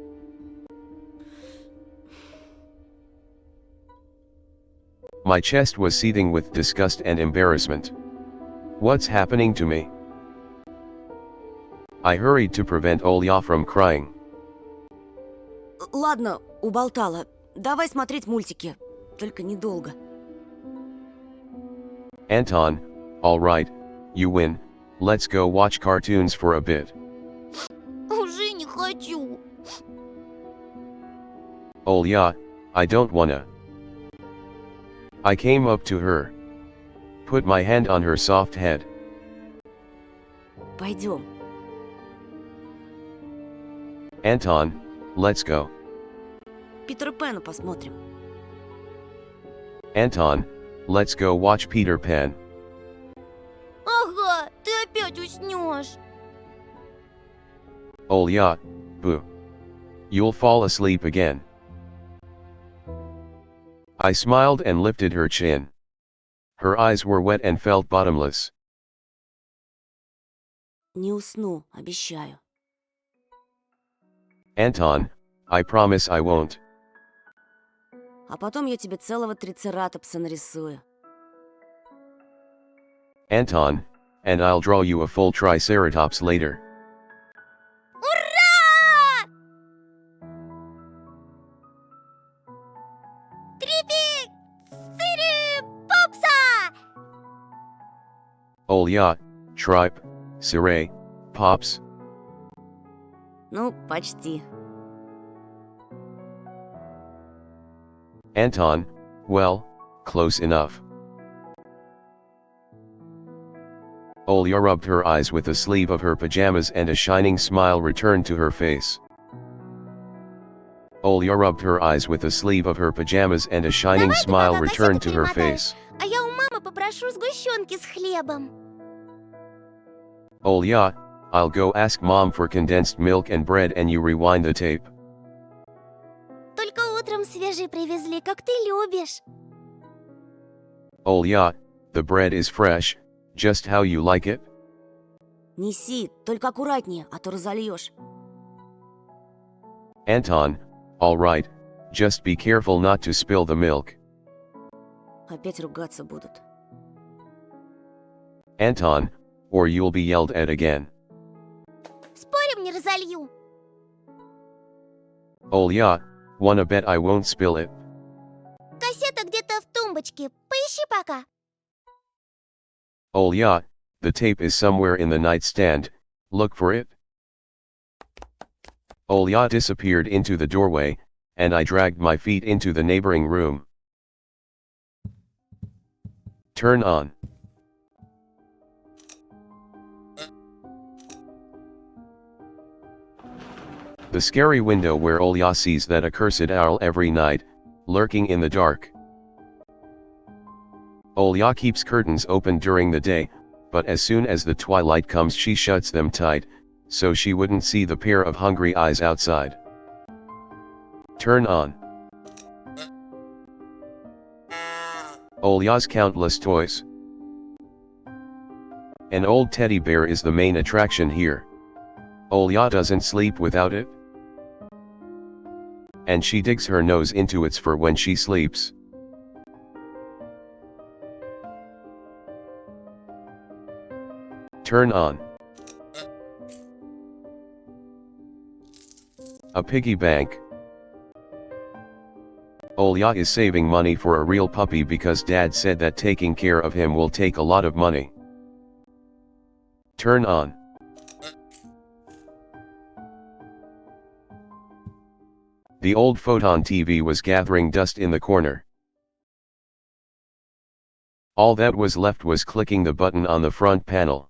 My chest was seething with disgust and embarrassment. What's happening to me? I hurried to prevent Olya from crying. Ладно, уболтала. Давай смотреть мультики. Только недолго. Anton, alright, you win, let's go watch cartoons for a bit. Уже не хочу. Olya, I don't wanna. I came up to her. Put my hand on her soft head. Пойдем. Anton, let's go. Питера Пэна посмотрим. Anton, let's go watch Peter Pan. Ага, ты опять уснешь. Olya, boo. You'll fall asleep again. I smiled and lifted her chin. Her eyes were wet and felt bottomless. Не усну, обещаю. Anton, I promise I won't. А потом я тебе целого трицератопса нарисую. Anton, and I'll draw you a full triceratops later. Ура! Трипи! Сири! Попса! Olya, tripe, siree, pops. Ну, почти. Anton, well, close enough. Olya rubbed her eyes with the sleeve of her pajamas and a shining smile returned to her face. Olya rubbed her eyes with the sleeve of her pajamas and a shining Давай ты smile пока returned кассету to her перемотаешь, face. а я у мамы попрошу сгущенки с хлебом. Olya, I'll go ask mom for condensed milk and bread and you rewind the tape. Только утром свежий привезли, как ты любишь. Olya, the bread is fresh, just how you like it. Неси, только аккуратнее, а то разольешь. Anton, all right, just be careful not to spill the milk. Опять ругаться будут. Anton, or you'll be yelled at again. Спорим, не разолью. Olya, wanna bet I won't spill it? Кассета где-то в тумбочке. Поищи пока. Olya, the tape is somewhere in the nightstand, look for it. Olya disappeared into the doorway, and I dragged my feet into the neighboring room. Turn on. The scary window where Olya sees that accursed owl every night, lurking in the dark. Olya keeps curtains open during the day, but as soon as the twilight comes she shuts them tight, so she wouldn't see the pair of hungry eyes outside. Turn on. Olya's countless toys. An old teddy bear is the main attraction here. Olya doesn't sleep without it. And she digs her nose into its fur when she sleeps. Turn on. A piggy bank. Olya is saving money for a real puppy because dad said that taking care of him will take a lot of money. Turn on. The old photon TV was gathering dust in the corner. All that was left was clicking the button on the front panel.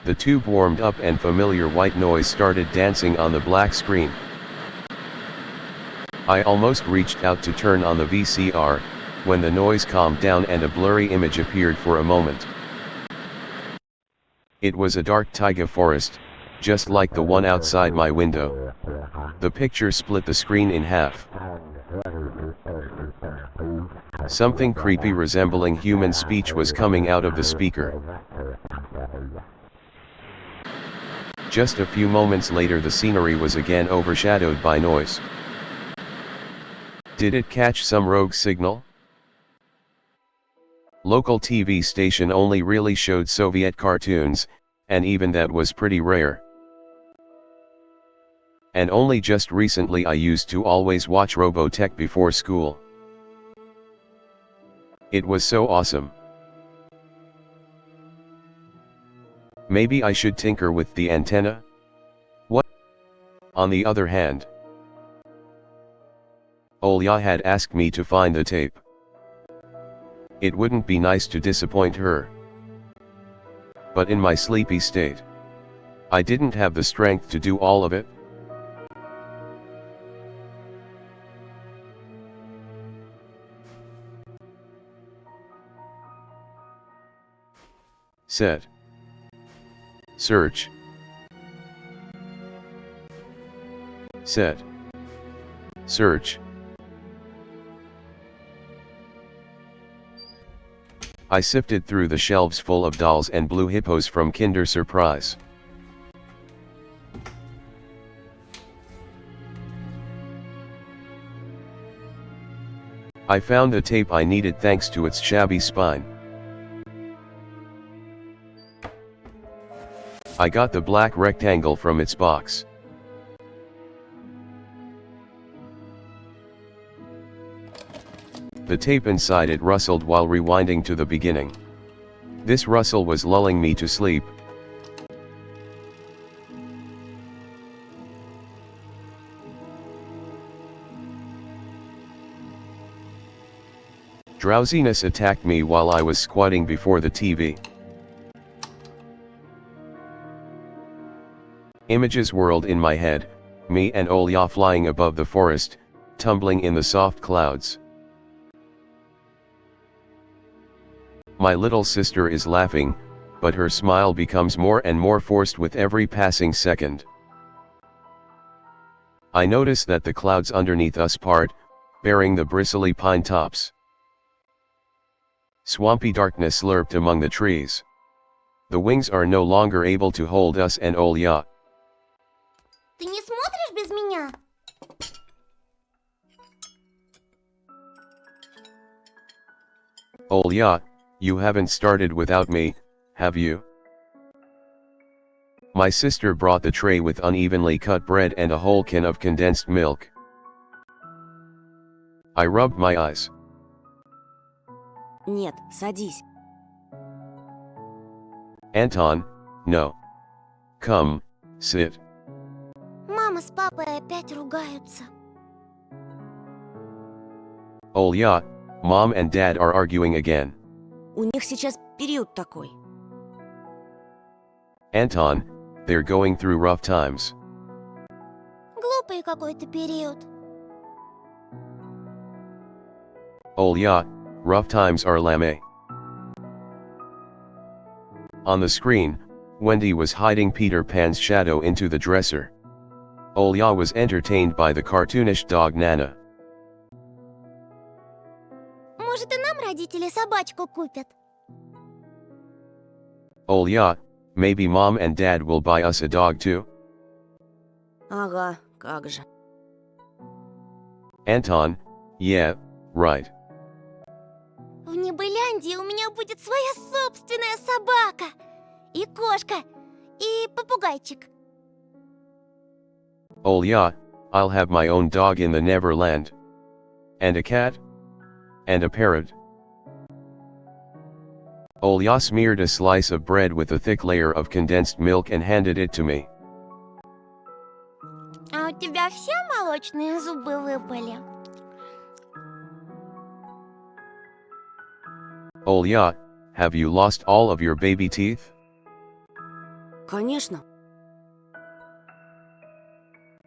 The tube warmed up and familiar white noise started dancing on the black screen. I almost reached out to turn on the VCR, when the noise calmed down and a blurry image appeared for a moment. It was a dark taiga forest, just like the one outside my window. The picture split the screen in half. Something creepy resembling human speech was coming out of the speaker. Just a few moments later the scenery was again overshadowed by noise. Did it catch some rogue signal? Local TV station only really showed Soviet cartoons, and even that was pretty rare. And only just recently I used to always watch Robotech before school. It was so awesome. Maybe I should tinker with the antenna? What? On the other hand, Olya had asked me to find the tape. It wouldn't be nice to disappoint her. but in my sleepy state, I didn't have the strength to do all of it. Set. Search. Set. Search. I sifted through the shelves full of dolls and blue hippos from Kinder Surprise. I found the tape I needed thanks to its shabby spine. I got the black rectangle from its box. The tape inside it rustled while rewinding to the beginning. This rustle was lulling me to sleep. Drowsiness attacked me while I was squatting before the TV. Images whirled in my head, me and Olya flying above the forest, tumbling in the soft clouds. My little sister is laughing, but her smile becomes more and more forced with every passing second. I notice that the clouds underneath us part, bearing the bristly pine tops. Swampy darkness lurked among the trees. The wings are no longer able to hold us and Olya. Ты не смотришь без меня? Olya, you haven't started without me, have you? My sister brought the tray with unevenly cut bread and a whole can of condensed milk. I rubbed my eyes. Нет, садись. Anton, no. Come, sit. Мама с папой опять ругаются. Olya, mom and dad are arguing again. У них сейчас период такой. Anton, they're going through rough times. Глупый какой-то период. Olya, rough times are lame. On the screen, Wendy was hiding Peter Pan's shadow into the dresser. Olya was entertained by the cartoonish dog Nana. Может, и нам родители собачку купят? Olya, maybe mom and dad will buy us a dog too? Ага, как же. Anton, yeah, right. В Небыляндии у меня будет своя собственная собака. И кошка. И попугайчик. Olya, I'll have my own dog in the Neverland. And a cat? And a parrot. Olya smeared a slice of bread with a thick layer of condensed milk and handed it to me. А у тебя все молочные зубы выпали? Olya, have you lost all of your baby teeth? Конечно.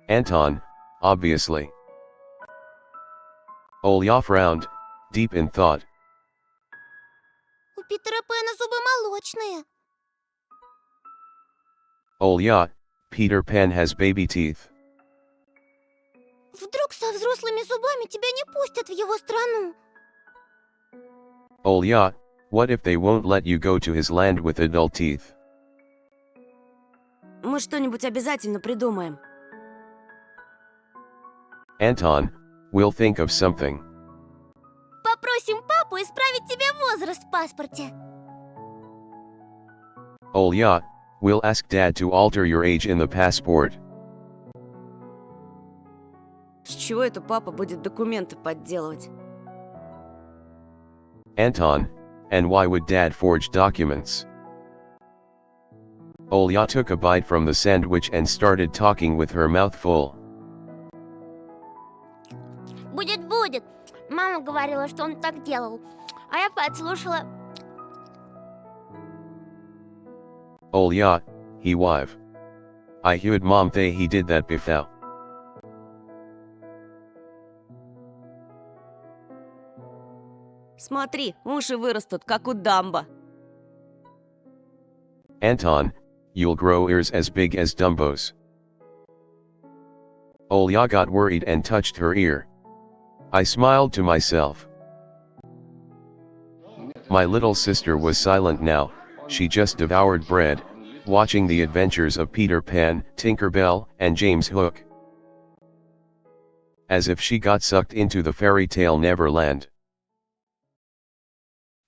Anton, obviously. Olya frowned, deep in thought. У Питера Пэна зубы молочные. Olya, Peter Pan has baby teeth. Вдруг со взрослыми зубами тебя не пустят в его страну? Olya, what if they won't let you go to his land with adult teeth? Мы что-нибудь обязательно придумаем. Anton, we'll think of something. Попросим папу исправить тебе возраст в паспорте. Olya, we'll ask dad to alter your age in the passport. С чего это папа будет документы подделывать? Anton, and why would dad forge documents? Olya took a bite from the sandwich and started talking with her mouth full. Будет. Мама говорила, что он так делал. А я подслушала. Ol ja, he wife. I heard mom say he did that before. Смотри, уши вырастут, как у Дамбо. Anton, you'll grow ears as big as Dumbo's. Olya got worried and touched her ear. I smiled to myself. My little sister was silent now, she just devoured bread, watching the adventures of Peter Pan, Tinker Bell, and James Hook. As if she got sucked into the fairy tale Neverland.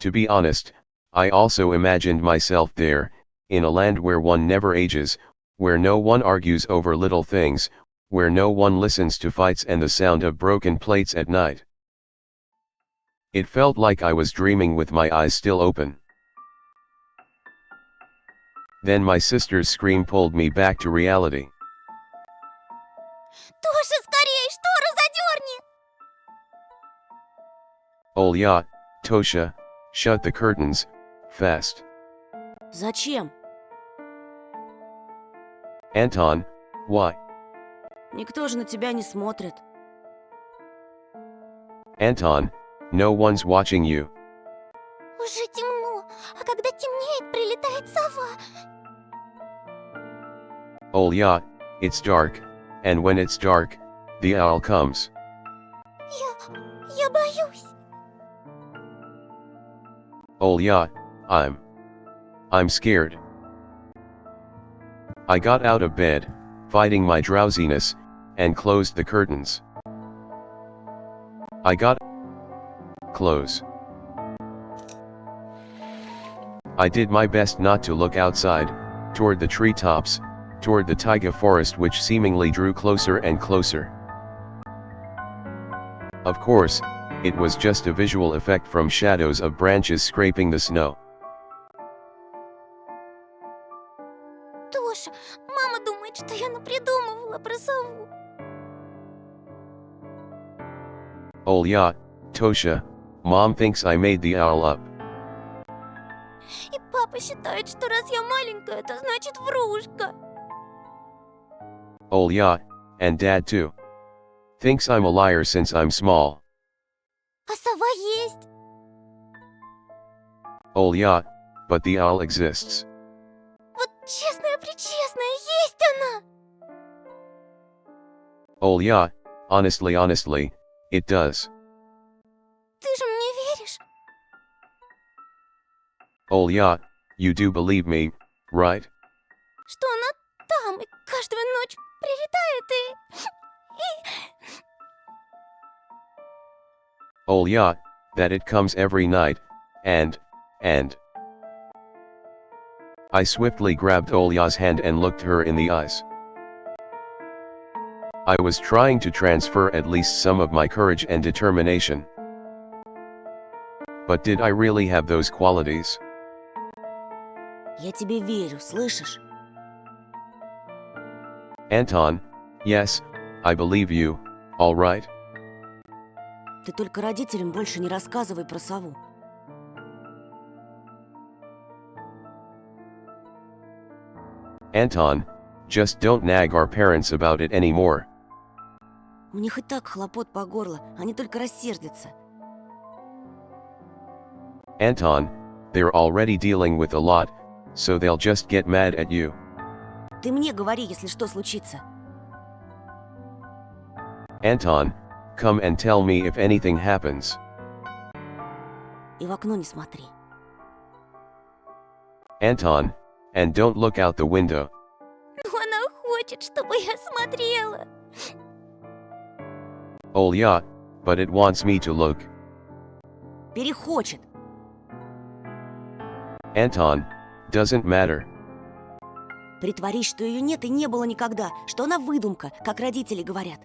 To be honest, I also imagined myself there, in a land where one never ages, where no one argues over little things, where no one listens to fights and the sound of broken plates at night. It felt like I was dreaming with my eyes still open. Then my sister's scream pulled me back to reality. Тоша, скорей, штору задерни! Olya, Tosha, shut the curtains, fast. Зачем? Anton, why? Никто же на тебя не смотрит. Anton, no one's watching you. Уже темно, а когда темнеет, прилетает сова. Olya, it's dark, and when it's dark, the owl comes. Я боюсь. Olya, I'm scared. I got out of bed, fighting my drowsiness, and closed the curtains. Close. I did my best not to look outside, toward the treetops, toward the taiga forest which seemingly drew closer and closer. Of course, it was just a visual effect from shadows of branches scraping the snow. Тоша, мама думает, что я напридумывала про сову. Olya, Tosha, mom thinks I made the owl up. И папа считает, что раз я маленькая, это значит врушка. Olya, and dad too. Thinks I'm a liar since I'm small. А сова есть. Olya, but the owl exists. Вот честная-пречестная, есть она. Olya, honestly, it does. Ты же мне веришь? Olya, you do believe me, right? Что она там и каждую ночь прилетает и... Olya, that it comes every night, and... I swiftly grabbed Olya's hand and looked her in the eyes. I was trying to transfer at least some of my courage and determination. But did I really have those qualities? Я тебе верю, слышишь? Anton, yes, I believe you, all right? Ты только родителям больше не рассказывай про сову. Anton, just don't nag our parents about it anymore. У них и так хлопот по горло, они только рассердятся. Anton, they're already dealing with a lot, so they'll just get mad at you. Ты мне говори, если что случится. Anton, come and tell me if anything happens. И в окно не смотри. Anton, and don't look out the window. Но она хочет, чтобы я смотрела. Olya, but it wants me to look. Перехочет. Anton, doesn't matter. Притворись, что ее нет и не было никогда, что она выдумка, как родители говорят.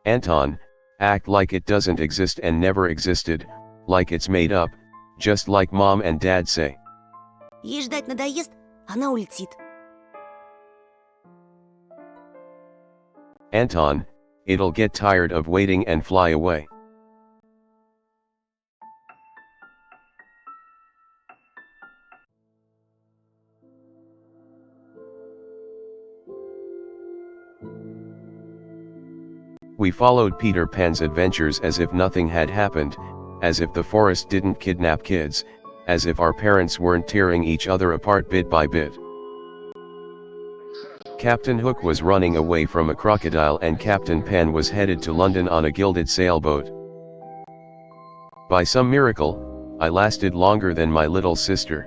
Anton, act like it doesn't exist and never existed, like it's made up, just like mom and dad say. Ей ждать надоест, она улетит. Anton, it'll get tired of waiting and fly away. We followed Peter Pan's adventures as if nothing had happened, as if the forest didn't kidnap kids, as if our parents weren't tearing each other apart bit by bit. Captain Hook was running away from a crocodile and Captain Pan was headed to London on a gilded sailboat. By some miracle, I lasted longer than my little sister.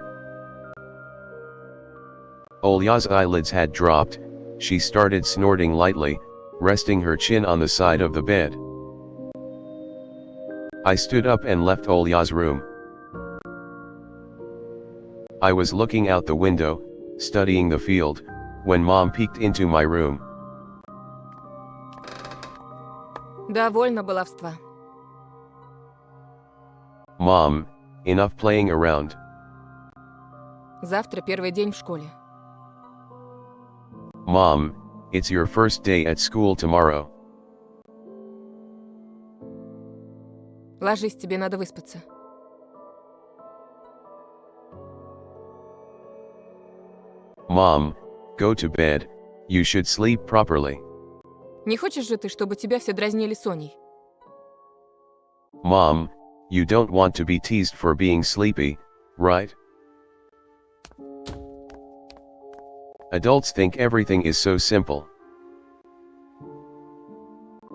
Olya's eyelids had dropped, she started snorting lightly, resting her chin on the side of the bed. I stood up and left Olya's room. I was looking out the window, studying the field, when Mom peeked into my room. Довольно баловства. Mom, enough playing around. Завтра первый день в школе. Mom, it's your first day at school tomorrow. Ложись, тебе надо выспаться. Mom, go to bed, you should sleep properly. Не хочешь же ты, чтобы тебя все дразнили Соней? Mom, you don't want to be teased for being sleepy, right? Adults think everything is so simple.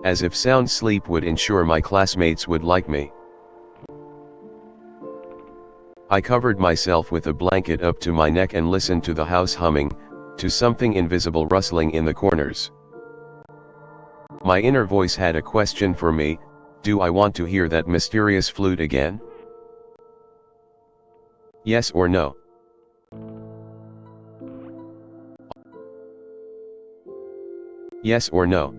As if sound sleep would ensure my classmates would like me. I covered myself with a blanket up to my neck and listened to the house humming, to something invisible rustling in the corners. My inner voice had a question for me: do I want to hear that mysterious flute again? Yes or no? Yes or no?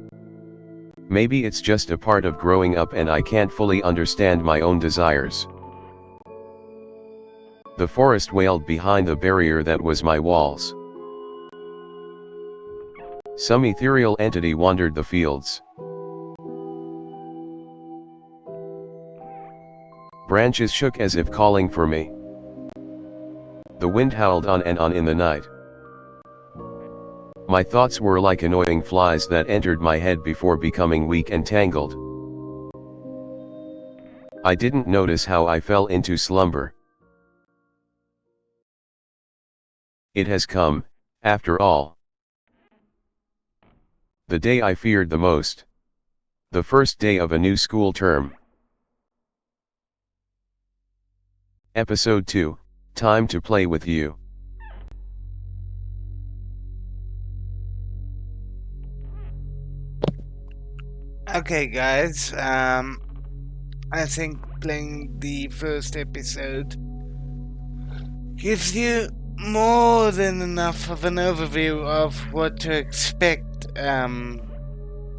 Maybe it's just a part of growing up and I can't fully understand my own desires. The forest wailed behind the barrier that was my walls. Some ethereal entity wandered the fields. Branches shook as if calling for me. The wind howled on and on in the night. My thoughts were like annoying flies that entered my head before becoming weak and tangled. I didn't notice how I fell into slumber. It has come, after all. The day I feared the most. The first day of a new school term. Episode 2, Time to Play with You. Okay, guys, I think playing the first episode gives you more than enough of an overview of what to expect,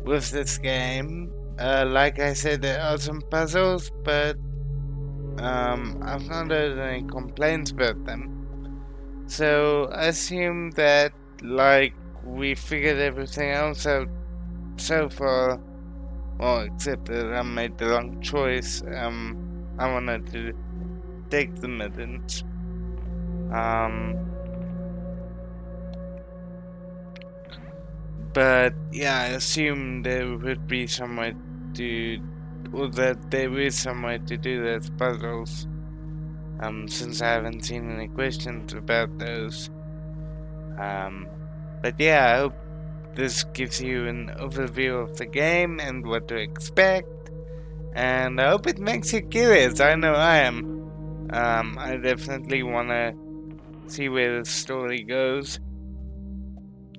with this game. Like I said, there are some puzzles, but, I've not heard any complaints about them. So, I assume that, like, we figured everything else out so far. Well, except that I made the wrong choice. I wanted to take the middens. But yeah, I assume there would be some way to, or that there is some way to do those puzzles. Since I haven't seen any questions about those. But yeah, I hope this gives you an overview of the game and what to expect, and I hope it makes you curious. I know I am. I definitely want to see where the story goes.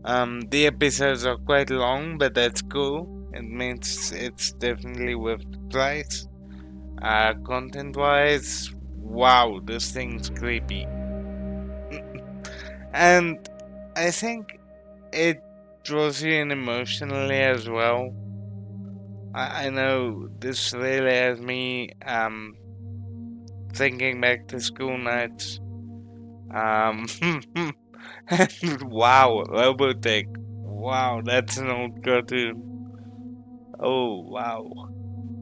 The episodes are quite long, but that's cool. It means it's definitely worth the price. Content-wise, wow, this thing's creepy. And I think it draws you in emotionally as well. I know this really has me thinking back to school nights. And wow, Robotech. Wow, that's an old cartoon. Oh wow.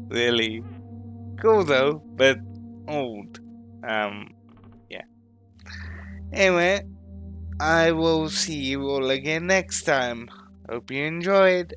Really? Cool though, but old. Yeah. Anyway, I will see you all again next time. Hope you enjoyed.